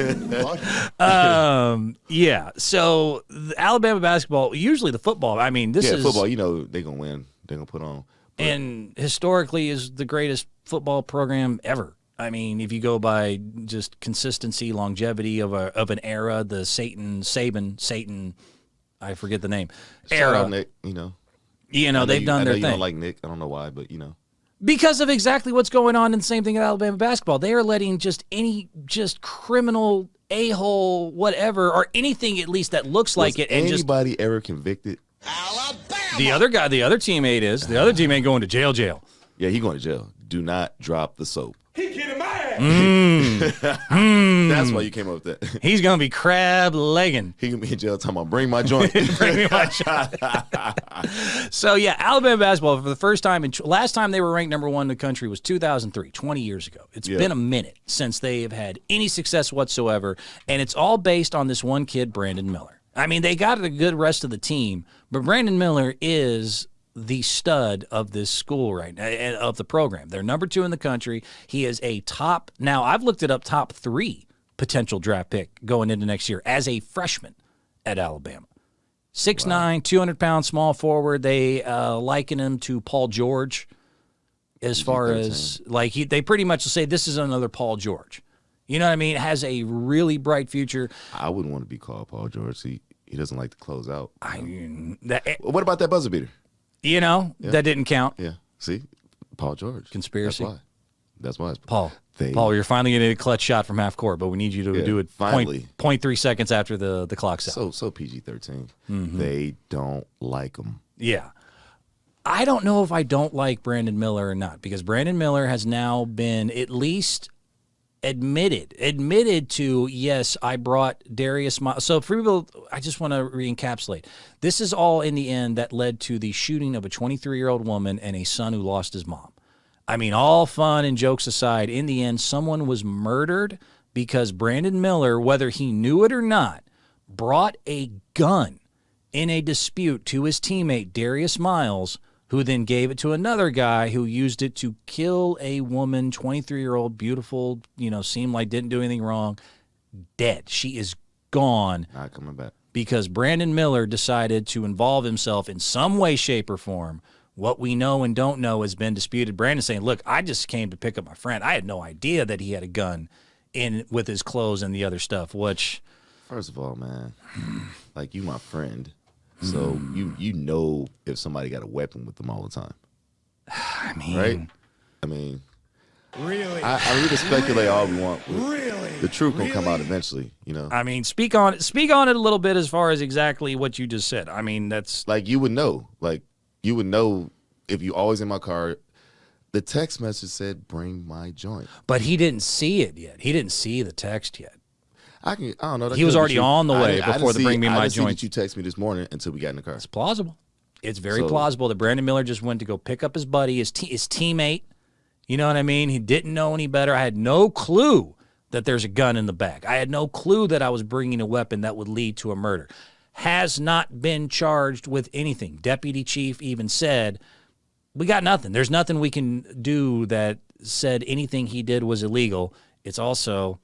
What? Yeah. So the Alabama basketball, usually the football. I mean, this is football. They're gonna win. They're gonna put on. And historically is the greatest football program ever. I mean, if you go by just consistency, longevity of an era, the Satan, I forget the name. Shout era. out Nick, they've done I their know you thing. don't like Nick. I don't know why, but Because of exactly what's going on, and the same thing at Alabama basketball. They are letting just criminal a-hole, whatever, or anything at least that looks like it. And anybody ever convicted? Alabama! The other guy, the other teammate is. The other teammate going to jail. Yeah, he going to jail. Do not drop the soap. He getting mad. That's why you came up with that. He's going to be crab legging. He can be in jail talking about bring my joint. Bring me my shot. So, yeah, Alabama basketball, for the first time, last time they were ranked number 1 in the country was 2003, 20 years ago. It's been a minute since they have had any success whatsoever, and it's all based on this one kid, Brandon Miller. I mean, they got a good rest of the team, but Brandon Miller is the stud of this school right now, of the program. They're number 2 in the country. He is a top, now I've looked it up, top 3 potential draft pick going into next year as a freshman at Alabama. 6'9", 200-pound small forward. They liken him to Paul George as far as, like, they pretty much say this is another Paul George. You know what I mean? Has a really bright future. I wouldn't want to be called Paul George. He doesn't like to close out. What about that buzzer beater? That didn't count. Yeah. See? Paul George. Conspiracy. That's why. Paul, you're finally getting a clutch shot from half court, but we need you to do it finally. 0.3 seconds after the clock's out. So PG-13. They don't like him. Yeah. I don't know if I don't like Brandon Miller or not, because Brandon Miller has now been at least admitted to, yes, I brought Darius Miles. So for people, I just want to re-encapsulate. This is all in the end that led to the shooting of a 23-year-old woman and a son who lost his mom. I mean, all fun and jokes aside, in the end, someone was murdered because Brandon Miller, whether he knew it or not, brought a gun in a dispute to his teammate, Darius Miles, who then gave it to another guy who used it to kill a woman, 23-year-old, beautiful, seemed like didn't do anything wrong, dead. She is gone. Not coming back. Because Brandon Miller decided to involve himself in some way, shape, or form. What we know and don't know has been disputed. Brandon saying, look, I just came to pick up my friend. I had no idea that he had a gun in with his clothes and the other stuff, which... First of all, man, like, you my friend. So you know if somebody got a weapon with them all the time. I mean... Right? I mean... Really? I mean, we can speculate all we want. Really? The truth will come out eventually, I mean, speak on it a little bit as far as exactly what you just said. I mean, that's... Like, you would know. Like, you would know if you always in my car. The text message said, bring my joint. But he didn't see it yet. He didn't see the text yet. I don't know. He was already on the way before the bring me my joint. I didn't see that you texted me this morning until we got in the car. It's plausible. It's very plausible that Brandon Miller just went to go pick up his buddy, his teammate. You know what I mean? He didn't know any better. I had no clue that there's a gun in the bag. I had no clue that I was bringing a weapon that would lead to a murder. Has not been charged with anything. Deputy Chief even said, we got nothing. There's nothing we can do that said anything he did was illegal. It's also...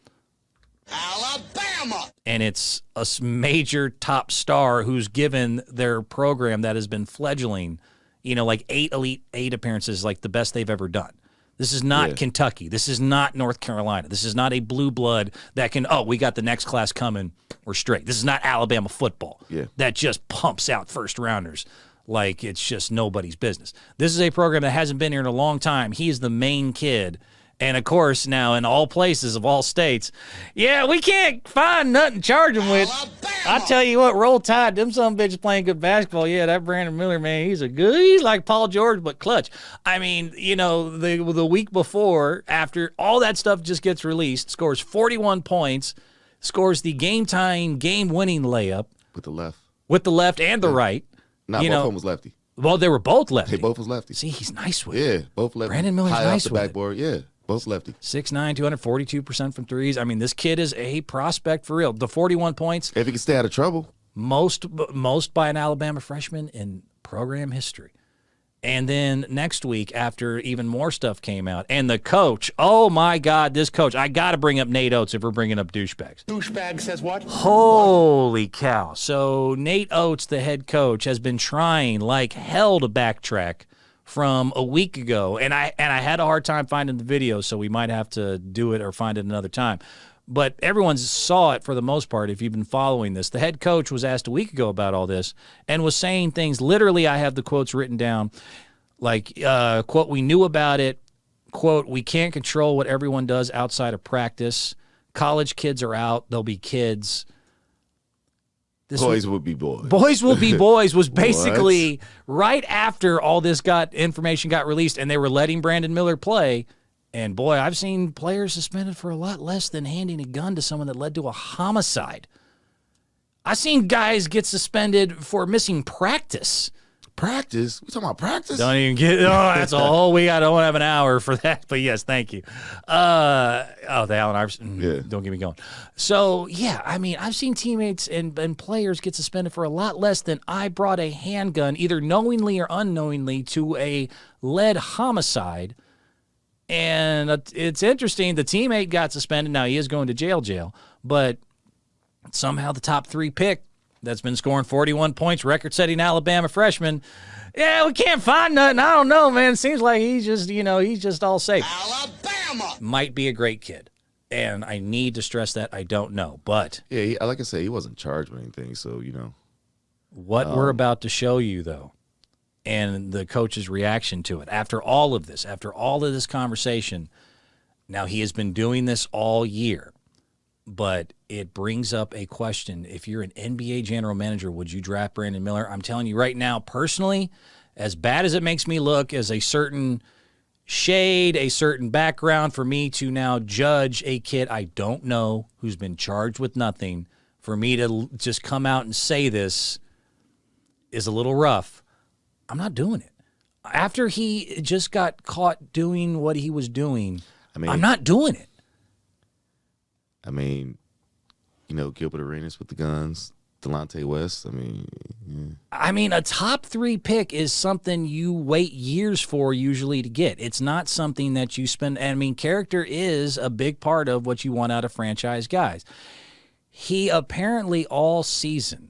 Alabama! And it's a major top star who's given their program that has been fledgling, like 8 Elite 8 appearances, like the best they've ever done. This is not Kentucky. This is not North Carolina. This is not a blue blood that can, we got the next class coming. We're straight. This is not Alabama football that just pumps out first rounders like it's just nobody's business. This is a program that hasn't been here in a long time. He is the main kid. And, of course, now in all places of all states, we can't find nothing to charge him with. I tell you what, Roll Tide, them some bitches playing good basketball. Yeah, that Brandon Miller, man, he's like Paul George, but clutch. I mean, the week before, after all that stuff just gets released, scores 41 points, scores the game-tying, game-winning layup. With the left. With the left and the right. Both of them was lefty. Well, they were both lefty. They both was lefty. See, he's nice with it. Yeah, both lefty. Brandon Miller's high nice off the with backboard. Yeah. Both lefty. 6'9", 242% from threes. I mean, this kid is a prospect for real. The 41 points. If he can stay out of trouble. Most by an Alabama freshman in program history. And then next week, after even more stuff came out, and the coach, oh my God, this coach, I got to bring up Nate Oates if we're bringing up douchebags. Douchebag says what? Holy cow. So Nate Oates, the head coach, has been trying like hell to backtrack from a week ago, and I had a hard time finding the video, so we might have to do it or find it another time. But everyone saw it for the most part if you've been following this. The head coach was asked a week ago about all this and was saying things, literally I have the quotes written down, like, quote, we knew about it, quote, we can't control what everyone does outside of practice. College kids are out, they'll be kids. Boys will be boys. Boys will be boys was basically right after all this information got released and they were letting Brandon Miller play. And boy, I've seen players suspended for a lot less than handing a gun to someone that led to a homicide. I've seen guys get suspended for missing practice. Practice? We talking about practice? Don't even get. Oh, that's all we got. I don't have an hour for that, but yes, thank you. The Allen Iverson. Yeah. Don't get me going. So yeah, I mean, I've seen teammates and players get suspended for a lot less than I brought a handgun, either knowingly or unknowingly, to a lead homicide. And it's interesting. The teammate got suspended. Now he is going to jail, but somehow the top 3 pick that's been scoring 41 points, record-setting Alabama freshman. Yeah, we can't find nothing. I don't know, man. It seems like he's just all safe. Alabama. Might be a great kid. And I need to stress that I don't know. But Yeah, like I said, he wasn't charged with anything, so, what we're about to show you, though, and the coach's reaction to it, after all of this conversation, now he has been doing this all year, but it brings up a question. If you're an NBA general manager, would you draft Brandon Miller? I'm telling you right now, personally, as bad as it makes me look, as a certain shade, a certain background for me to now judge a kid I don't know who's been charged with nothing, for me to just come out and say this is a little rough. I'm not doing it. After he just got caught doing what he was doing, I'm not doing it. I mean, Gilbert Arenas with the guns, Delonte West. A top 3 pick is something you wait years for usually to get. It's not something that you spend. Character is a big part of what you want out of franchise guys. He apparently all season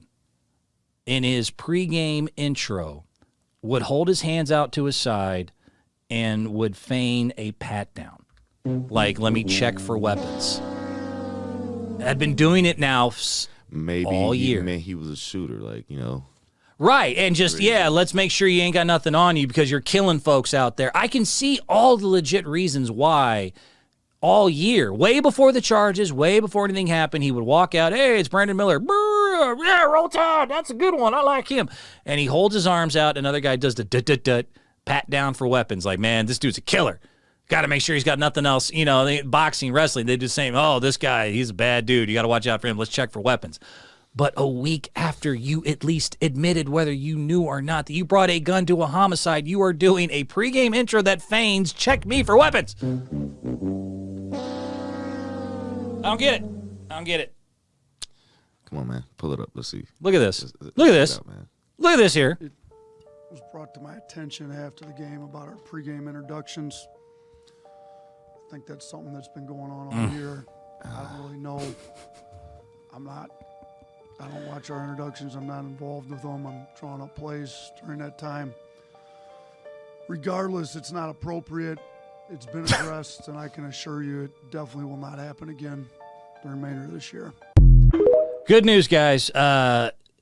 in his pregame intro would hold his hands out to his side and would feign a pat down. Like, let me check for weapons. I've been doing it now all year. Maybe he was a shooter, Right, and just, let's make sure you ain't got nothing on you because you're killing folks out there. I can see all the legit reasons why all year, way before the charges, way before anything happened, he would walk out, hey, it's Brandon Miller. Brr, yeah, Roll Tide, that's a good one. I like him. And he holds his arms out, another guy does the dut-dut-dut, pat down for weapons. Like, man, this dude's a killer. Got to make sure he's got nothing else. Boxing, wrestling, they do the same. Oh, this guy, he's a bad dude. You got to watch out for him. Let's check for weapons. But a week after you at least admitted, whether you knew or not, that you brought a gun to a homicide, you are doing a pregame intro that feigns, check me for weapons. I don't get it. Come on, man. Pull it up. Let's see. Look at this. Look at this. Look at this here. It was brought to my attention after the game about our pregame introductions. I think that's something that's been going on all year. I don't really know. I don't watch our introductions. I'm not involved with them. I'm drawing up plays during that time. Regardless, it's not appropriate. It's been addressed, and I can assure you it definitely will not happen again the remainder of this year. Good news, guys.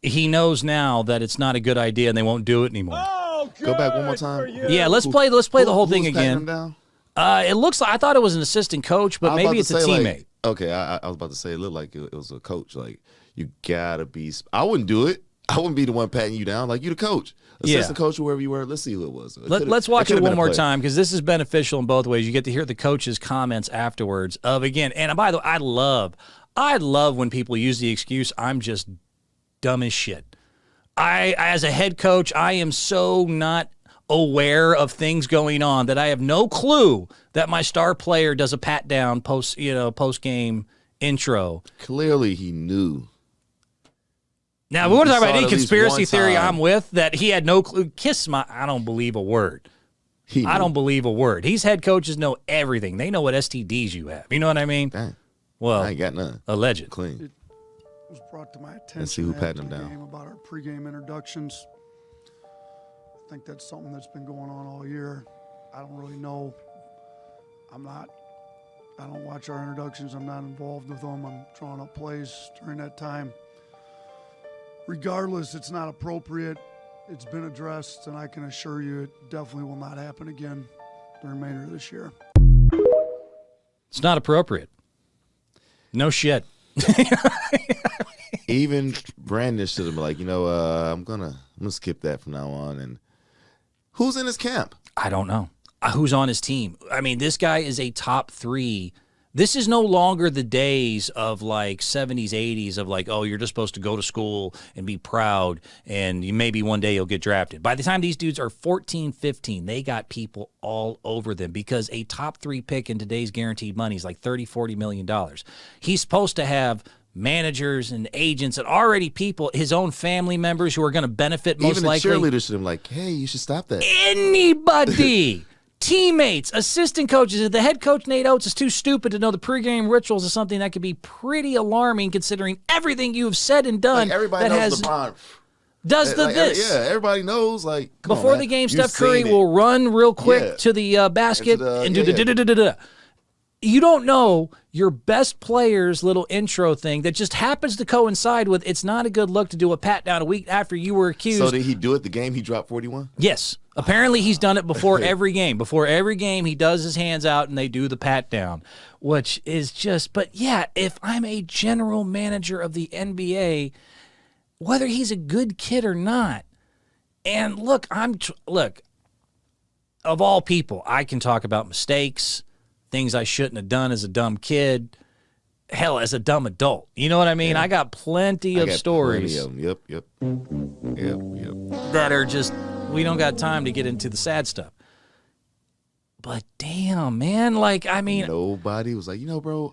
He knows now that it's not a good idea, and they won't do it anymore. Oh, go back one more time. Yeah, let's play the whole thing again. Down? It looks like, I thought it was an assistant coach, but maybe it's a teammate. Okay, I was about to say it looked like it was a coach. Like, you gotta be. I wouldn't do it. I wouldn't be the one patting you down. Like, you the coach, assistant coach, whoever you were. Let's see who it was. Let's watch it one more time because this is beneficial in both ways. You get to hear the coach's comments afterwards of, again, and by the way, I love when people use the excuse, I'm just dumb as shit. As a head coach, I am so not aware of things going on that I have no clue that my star player does a pat down post game intro. Clearly, he knew. Now, we want to talk about any conspiracy theory I'm with that he had no clue. I don't believe a word. I don't believe a word. These head coaches know everything. They know what STDs you have. You know what I mean? Dang. Well, I ain't got none. Alleged. Clean. It was brought to my attention Let's see who patted him after the down. game about our pregame introductions. I think that's something that's been going on all year. I don't really know. I don't watch our introductions. I'm not involved with them. I'm drawing up plays during that time. Regardless, it's not appropriate. It's been addressed, and I can assure you it definitely will not happen again the remainder of this year. It's not appropriate. No shit. Even Brandon should have been like, I'm gonna skip that from now on. And who's in his camp? I don't know. Who's on his team? I mean, this guy is a top 3. This is no longer the days of like 70s, 80s of like, oh, you're just supposed to go to school and be proud and maybe one day you'll get drafted. By the time these dudes are 14, 15, they got people all over them because a top 3 pick in today's guaranteed money is like $30, $40 million. He's supposed to have managers and agents and already people, his own family members who are going to benefit most likely. Even the cheerleaders should have been like, hey, you should stop that. Anybody teammates, assistant coaches. The head coach, Nate Oates, is too stupid to know the pregame rituals is something that could be pretty alarming considering everything you have said and done. Like everybody that knows has, LeBron. does the Like, this. Yeah, everybody knows. Like come Before on, the man. game, You've Steph Curry seen it. will run real quick Yeah. to the basket Into the- and yeah, do yeah. da-da-da-da-da. You don't know your best player's little intro thing that just happens to coincide with it's not a good look to do a pat down a week after you were accused. So did he do it the game he dropped 41? Yes. Apparently he's done it before every game. Before every game, he does his hands out and they do the pat down, which is just, but yeah, if I'm a general manager of the NBA, whether he's a good kid or not, and look, look, of all people, I can talk about mistakes, things I shouldn't have done as a dumb kid, hell, as a dumb adult. You know what I mean? I got plenty of stories Plenty of them. Yep. that are just, we don't got time to get into the sad stuff. But damn, man, like, I mean, Nobody was like, bro,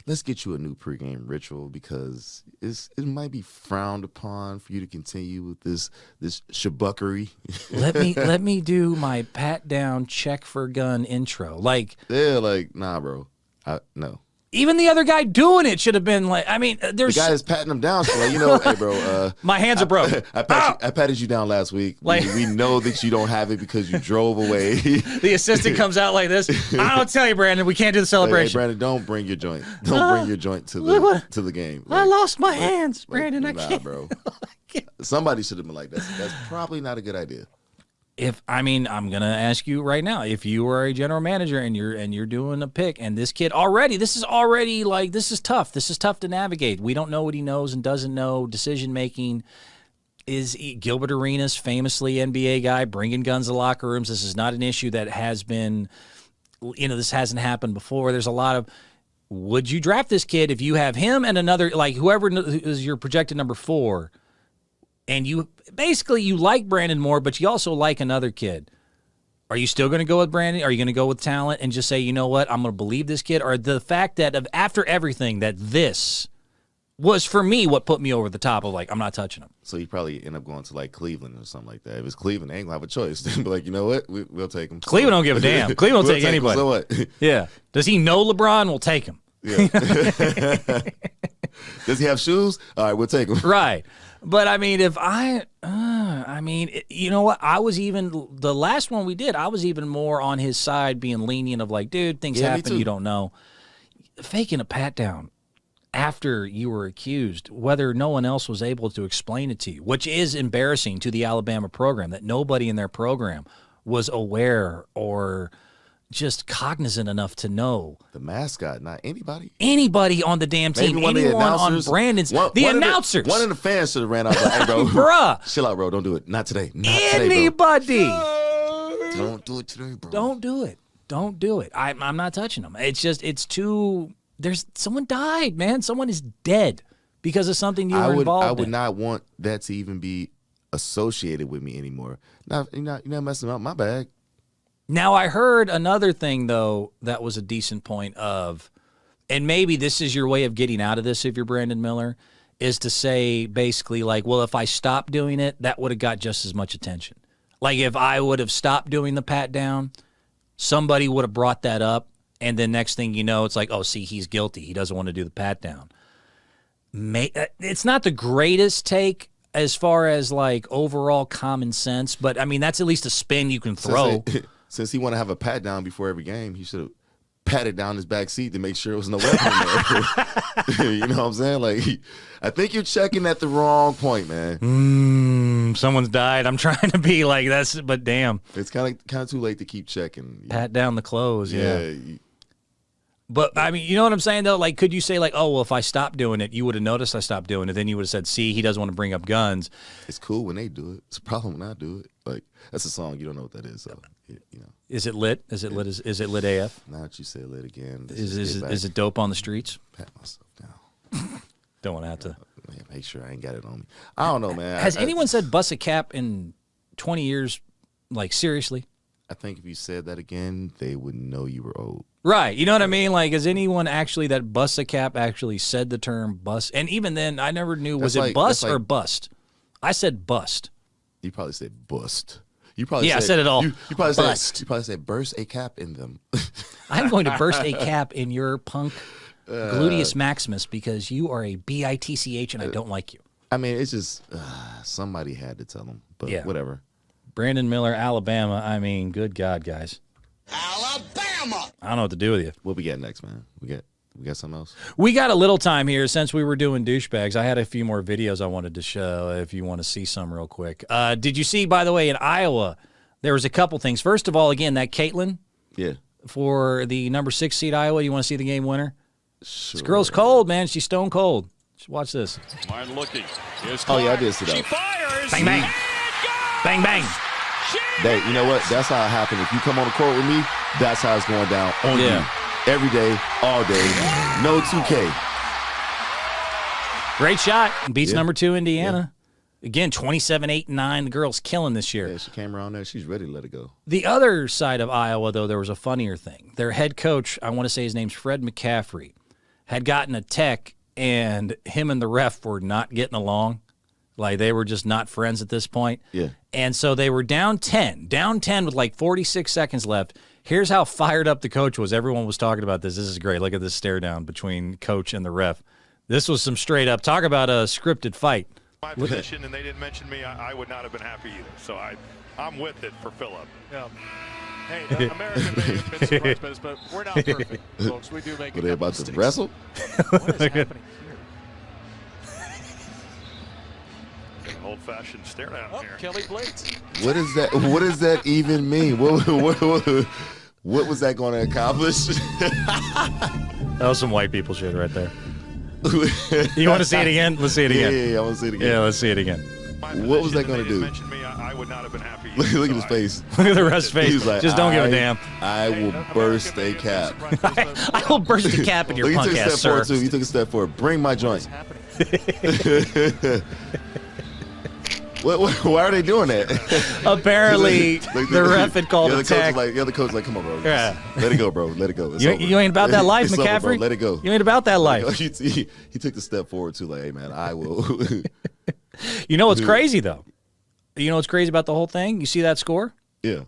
let's get you a new pregame ritual because it might be frowned upon for you to continue with this shabuckery. let me do my pat down check for gun intro. Like, Yeah, like, nah, bro. No. even the other guy doing it should have been like, I mean, The there's guy is patting him down. So like, hey, bro. my hands are broke. I patted you down last week. Like- we know that you don't have it because you drove away. The assistant comes out like this. I don't tell you, Brandon, we can't do the Hey, celebration. Brandon, don't bring your joint. Don't bring your joint to the game. I Like, lost my hands, like, Brandon. I nah, can't. bro. Somebody should have been like, that's probably not a good idea. I'm gonna ask you right now, if you are a general manager and you're doing a pick, and this kid this is tough. This is tough to navigate. We don't know what he knows and doesn't know. Decision making is Gilbert Arenas, famously NBA guy, bringing guns to locker rooms. This is not an issue that has been, this hasn't happened before. There's a lot of, would you draft this kid if you have him and another, like whoever is your projected number 4? And you like Brandon more, but you also like another kid. Are you still going to go with Brandon? Are you going to go with talent and just say, you know what, I'm going to believe this kid? Or the fact that after everything, that this was, for me, what put me over the top of, like, I'm not touching him. So you probably end up going to like Cleveland or something like that. If it's Cleveland, they ain't gonna have a choice. They'll be like, you know what, we'll take him. Cleveland don't give a damn. Cleveland will take him. anybody. So what? Yeah. Does he know LeBron? We'll take him. Yeah. Does he have shoes? All right, we'll take him. Right. But I mean, you know what? The last one we did, I was even more on his side, being lenient of like, dude, things Yeah, me happen, too. you don't know. Faking a pat down after you were accused, whether no one else was able to explain it to you, which is embarrassing to the Alabama program, that nobody in their program was aware or just cognizant enough to know. The mascot, not anybody. Anybody on the damn team, Maybe one of the anyone on announcers. Brandon's, One of announcers. One of the fans should have ran out like, hey, bro. Bruh. Chill out, bro. Don't do it. Not today. Not today, Anybody. bro. Don't do it today, bro. Don't do it. Don't do it. I'm not touching them. It's too. Someone died, man. Someone is dead because of something you were involved in. I would not want that to even be associated with me anymore. Now, you're not messing up my bag. Now, I heard another thing, though, that was a decent point of, and maybe this is your way of getting out of this if you're Brandon Miller, is to say basically like, well, if I stopped doing it, that would have got just as much attention. Like if I would have stopped doing the pat down, somebody would have brought that up, and then next thing you know, it's like, oh, see, he's guilty. He doesn't want to do the pat down. It's not the greatest take as far as like overall common sense, but I mean, that's at least a spin you can throw. Since he want to have a pat down before every game, he should have patted down his back seat to make sure there was no weapon there. You know what I'm saying? Like, I think you're checking at the wrong point, man. Someone's died. I'm trying to be like, but damn. It's kind of too late to keep checking. Pat down the clothes, yeah. you- But, I mean, you know what I'm saying, though? Like, could you say, like, oh, well, if I stopped doing it, you would have noticed I stopped doing it. Then you would have said, see, he doesn't want to bring up guns. It's cool when they do it. It's a problem when I do it. Like, that's a song. You don't know what that is. So, you know. Is it lit? Is it lit? Is it lit AF? Now that you say lit again. let's Is just get back, is it dope on the streets? pat myself down. Don't want to have to. Yeah, make sure I ain't got it on me. I don't know, man. Has anyone said bust a cap in 20 years, like, seriously? I think if you said that again, they would know you were old. Right. You know what I mean? Like, has anyone actually that bust a cap actually said the term bust? And even then, I never knew, was That's it like- bust that's or like- bust? I said bust. You probably said bust. You probably I said it all. You probably Bust. said. You probably said burst a cap in them. I'm going to burst a cap in your punk gluteus maximus because you are a bitch and I don't like you. I mean, it's just somebody had to tell them, but Yeah. whatever. Brandon Miller, Alabama. I mean, good God, guys. Alabama. I don't know what to do with you. What we got next, man? We got something else? We got a little time here since we were doing douchebags. I had a few more videos I wanted to show if you want to see some real quick. Did you see, by the way, in Iowa, there was a couple things. First of all, again, that Caitlin Yeah. for the number 6 seed Iowa. You want to see the game winner? Sure. This girl's cold, man. She's stone cold. Just watch this. Martin looking. Oh yeah, I did see that. She fires. Bang, bang. Bang, bang. That, you know what? That's how it happened. If you come on the court with me, that's how it's going down on Yeah. you. Every day, all day. No 2K. Great shot. Beats Yeah. number 2 Indiana. Again, 27, 8, and 9. The girl's killing this year. Yeah, she came around there. She's ready to let it go. The other side of Iowa, though, there was a funnier thing. Their head coach, I want to say his name's Fred McCaffrey, had gotten a tech, and him and the ref were not getting along. Like, they were just not friends at this point. Yeah. And so they were down 10 with like 46 seconds left. Here's how fired up the coach was. Everyone was talking about this. This is great. Look at this stare down between coach and the ref. This was some straight up. Talk about a scripted fight. My position, and they didn't mention me. I would not have been happy either. So I'm with it for Phillip. Yeah. Hey, American may have been surprised by this, but we're not perfect, folks. We do make Were a they couple about to mistakes. wrestle? What is happening here? Old-fashioned stare down Oh, here. Kelly Blades. What is that? What does that even mean? What was that going to accomplish? That was some white people shit right there. You want to see it again? Let's see it again. Yeah, I want to see it again. Yeah, let's see it again. My What was position, that and gonna they didn't do? mention me. I would not have been happy Look, either. look at So his face. Look at the rest face. He's like, Just don't give a damn. I will burst a cap. I will burst a cap in your Look, punk he took a ass, step forward sir. too. He took a step forward. Bring my joint. Happening. Why are they doing that? Apparently, Like, the ref had called the a other coach tech. is like, the other coach is like, come on, bro. Yeah. Let it go, bro. Let it go. It's You, over. you ain't about that life, It's over, McCaffrey. bro. Let it go. You ain't about that life. He took the step forward too. Like, hey man, I will. You know what's crazy though? You know what's crazy about the whole thing? You see that score? Yeah.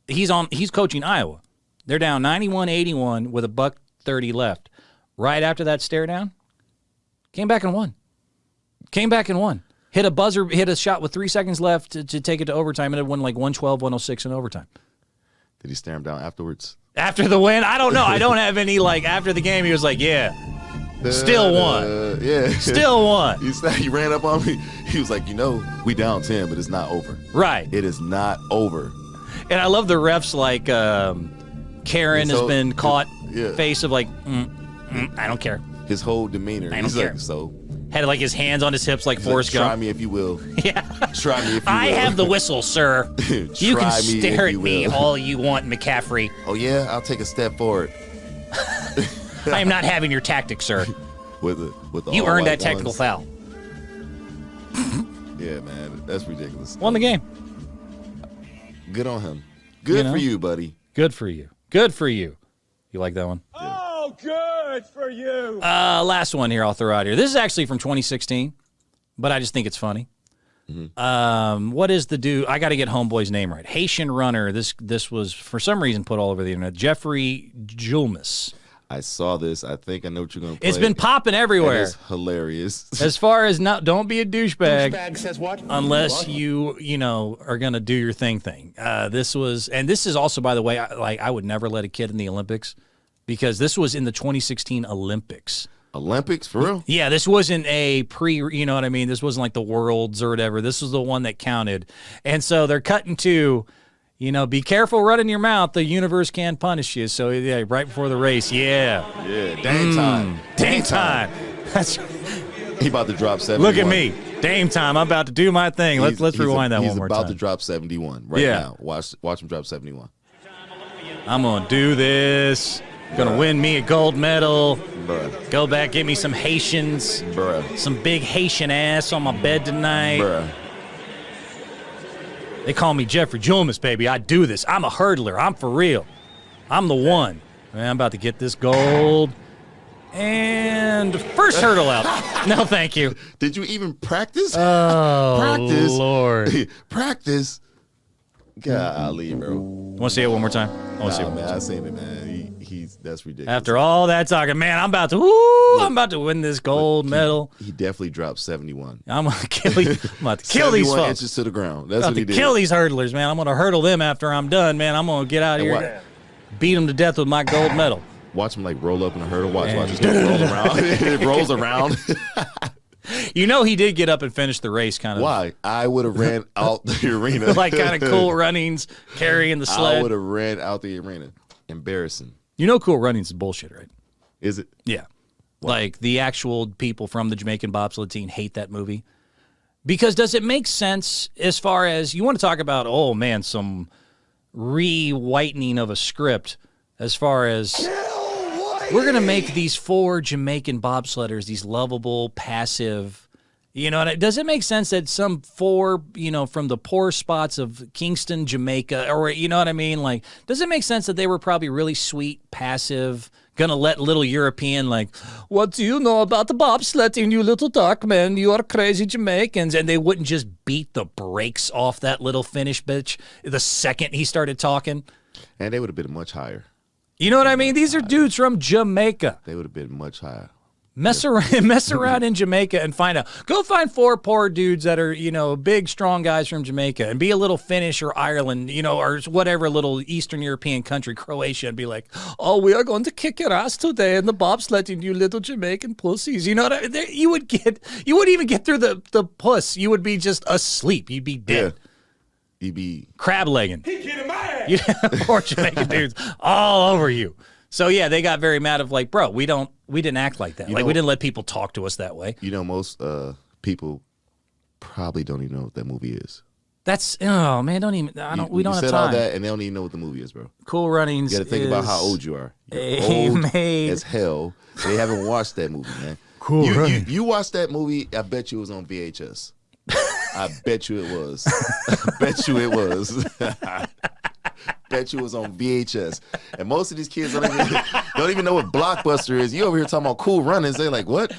He's coaching Iowa. They're down 91-81 with $1:30 left. Right after that stare down, came back and won. Hit a buzzer, hit a shot with 3 seconds left to take it to overtime, and it won like 112-106 in overtime. Did he stare him down afterwards? After the win, I don't know. I don't have any like after the game. He was like, "Yeah, still won, Yeah. still won." He ran up on me. He was like, we down 10, but it's not over. Right. It is not over. And I love the refs like Karen has So- been caught yeah. face of like, I don't care. His whole demeanor. I don't He's care. like, so. Had like his hands on his hips like He's like, Forrest try Gump. me if you will. Yeah. Try me if you will. I have the whistle, sir. You can Try me if stare at you me will. all you want, McCaffrey. Oh yeah, I'll take a step forward. I am not having your tactics, sir. With the You all earned that white technical ones. foul. Yeah, man, that's ridiculous. Won the game. Good on him. Good know? for you, buddy. Good for you. Good for you. You like that one? Oh, good for you. Last one here I'll throw out here. This is actually from 2016, but I just think it's funny. What is the dude? I got to get Homeboy's name right. Haitian runner. This was, for some reason, put all over the internet. Jeffrey Julmus. I saw this. I think I know what you're gonna play. It's been popping And everywhere. It's hilarious. As far as don't be a douchebag. Douchebag says what? Unless you are gonna do your thing. This is also, by the way, I would never let a kid in the Olympics because this was in the 2016 Olympics. Olympics for real? Yeah, this wasn't a you know what I mean? This wasn't like the Worlds or whatever. This was the one that counted. And so they're cutting to, be careful running your mouth. The universe can punish you. So yeah, right before the race, yeah. Yeah. Dame time. Dame time. That's He about to drop 71. look at me. Dame time. I'm about to do my thing. Let's rewind that one more He's about time. to drop 71 right Yeah. now. Watch him drop 71. I'm gonna do this. Gonna win me a gold medal. Bruh. Go back, get me some Haitians, Bruh. some big Haitian ass on my bed tonight. Bruh. They call me Jeffrey Julmus, baby. I do this. I'm a hurdler. I'm for real. I'm the one. Man, I'm about to get this gold. And first hurdle out. No, thank you. Did you even practice? Oh, Practice. Lord. Practice. Golly, bro. Want to see it one more time? I want to see it Nah, one more man, time. I seen it, man. He's that's ridiculous. After all that talking, man, I'm about to win this gold medal. He definitely dropped 71. I'm gonna kill these. I'm about to kill these 71 folks. inches to the ground. That's I'm what about he to did. kill these hurdlers, man. I'm gonna hurdle them after I'm done, man. I'm gonna get out of And here, beat them to death with my gold medal. Watch him like roll up in a hurdle. Watch it just roll around. It rolls around. You know he did get up and finish the race, kind of. Why? I would have ran out the arena. Like kind of Cool Runnings carrying the I sled. would have ran out the arena. Embarrassing. You know Cool Runnings is bullshit, right? Is it? Yeah. Like the actual people from the Jamaican bobsled team hate that movie. Because does it make sense as far as you want to talk about, oh man, some re-whitening of a script as far as we're going to make these 4 Jamaican bobsledders, these lovable, passive, you know, and does it make sense that some 4, you know, from the poor spots of Kingston, Jamaica, or, you know what I mean? Like, does it make sense that they were probably really sweet, passive, going to let little European, like, what do you know about the bobsledding, you little dark man? You are crazy Jamaicans. And they wouldn't just beat the brakes off that little Finnish bitch the second he started talking. And they would have been much higher. You know what I mean? These are dudes from Jamaica. They would have been much higher. Mess around in Jamaica and find out. Go find 4 poor dudes that are, you know, big, strong guys from Jamaica and be a little Finnish or Ireland, you know, or whatever little Eastern European country, Croatia, and be like, oh, we are going to kick your ass today in the bobsledding, you little Jamaican pussies. You know what I mean? You wouldn't even get through the puss. You would be just asleep. You'd be dead. Yeah. You'd be Crab legging. Poor Jamaican dudes all over you. So yeah, they got very mad of like, bro, we didn't act like that. You Like know- we didn't let people talk to us that way. You know, most people probably don't even know what that movie is. That's oh man, don't even we don't you have said time. all that, and they don't even know what the movie is, bro. Cool Runnings. You got to think about how old you are. You're old made- as hell. They haven't watched that movie, man. Cool You watched that movie. I bet you it was on VHS. I bet you it was. I bet you it was. Bet you it was on VHS. And most of these kids don't even know what Blockbuster is. You over here talking about Cool Runnings. They're like, what?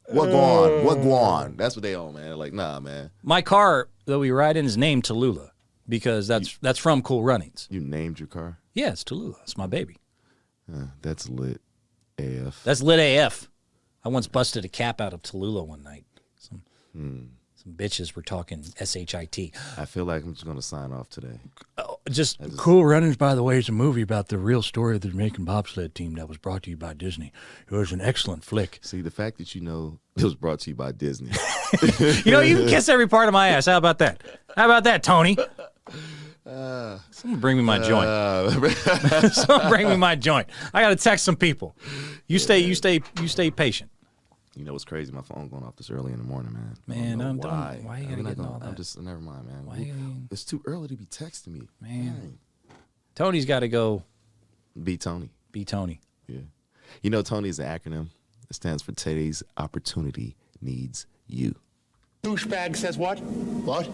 What go on? What go on? That's what they on, man. Like, nah, man. My car that we ride in is named Tallulah because that's from Cool Runnings. You named your car? Yeah, it's Tallulah. It's my baby. That's lit AF. That's lit AF. I once busted a cap out of Tallulah one night. Some bitches were talking SHIT. I feel like I'm just going to sign off today. Just Cool Runnings, by the way, is a movie about the real story of the Jamaican bobsled team that was brought to you by Disney. It was an excellent flick. See, the fact that you know it was brought to you by Disney. You know, you can kiss every part of my ass. How about that? How about that, Tony? Someone bring me my joint. Someone bring me my joint. I got to text some people. You stay patient. You know what's crazy? My phone going off this early in the morning, man. Man, I don't know why you gotta get in all that? I'm just never mind, man. Why you- It's too early to be texting me, Man. Tony's got to go Be Tony. be Tony. Yeah. You know, Tony is an acronym. It stands for Today's Opportunity Needs You. Douchebag says what? What?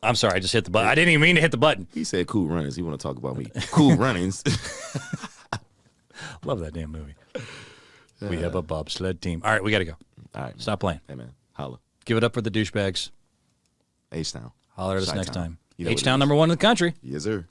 I'm sorry, I just hit the button. I didn't even mean to hit the button. He said Cool Runnings. He want to talk about me. Cool Runnings. Love that damn movie. We have a bobsled team. All right, we got to go. All right. Stop playing. Hey, man. Holla. Give it up for the douchebags. H-Town. Holler at us next Chi-town. time. You know what it H-Town is. #1 in the country. Yes, sir.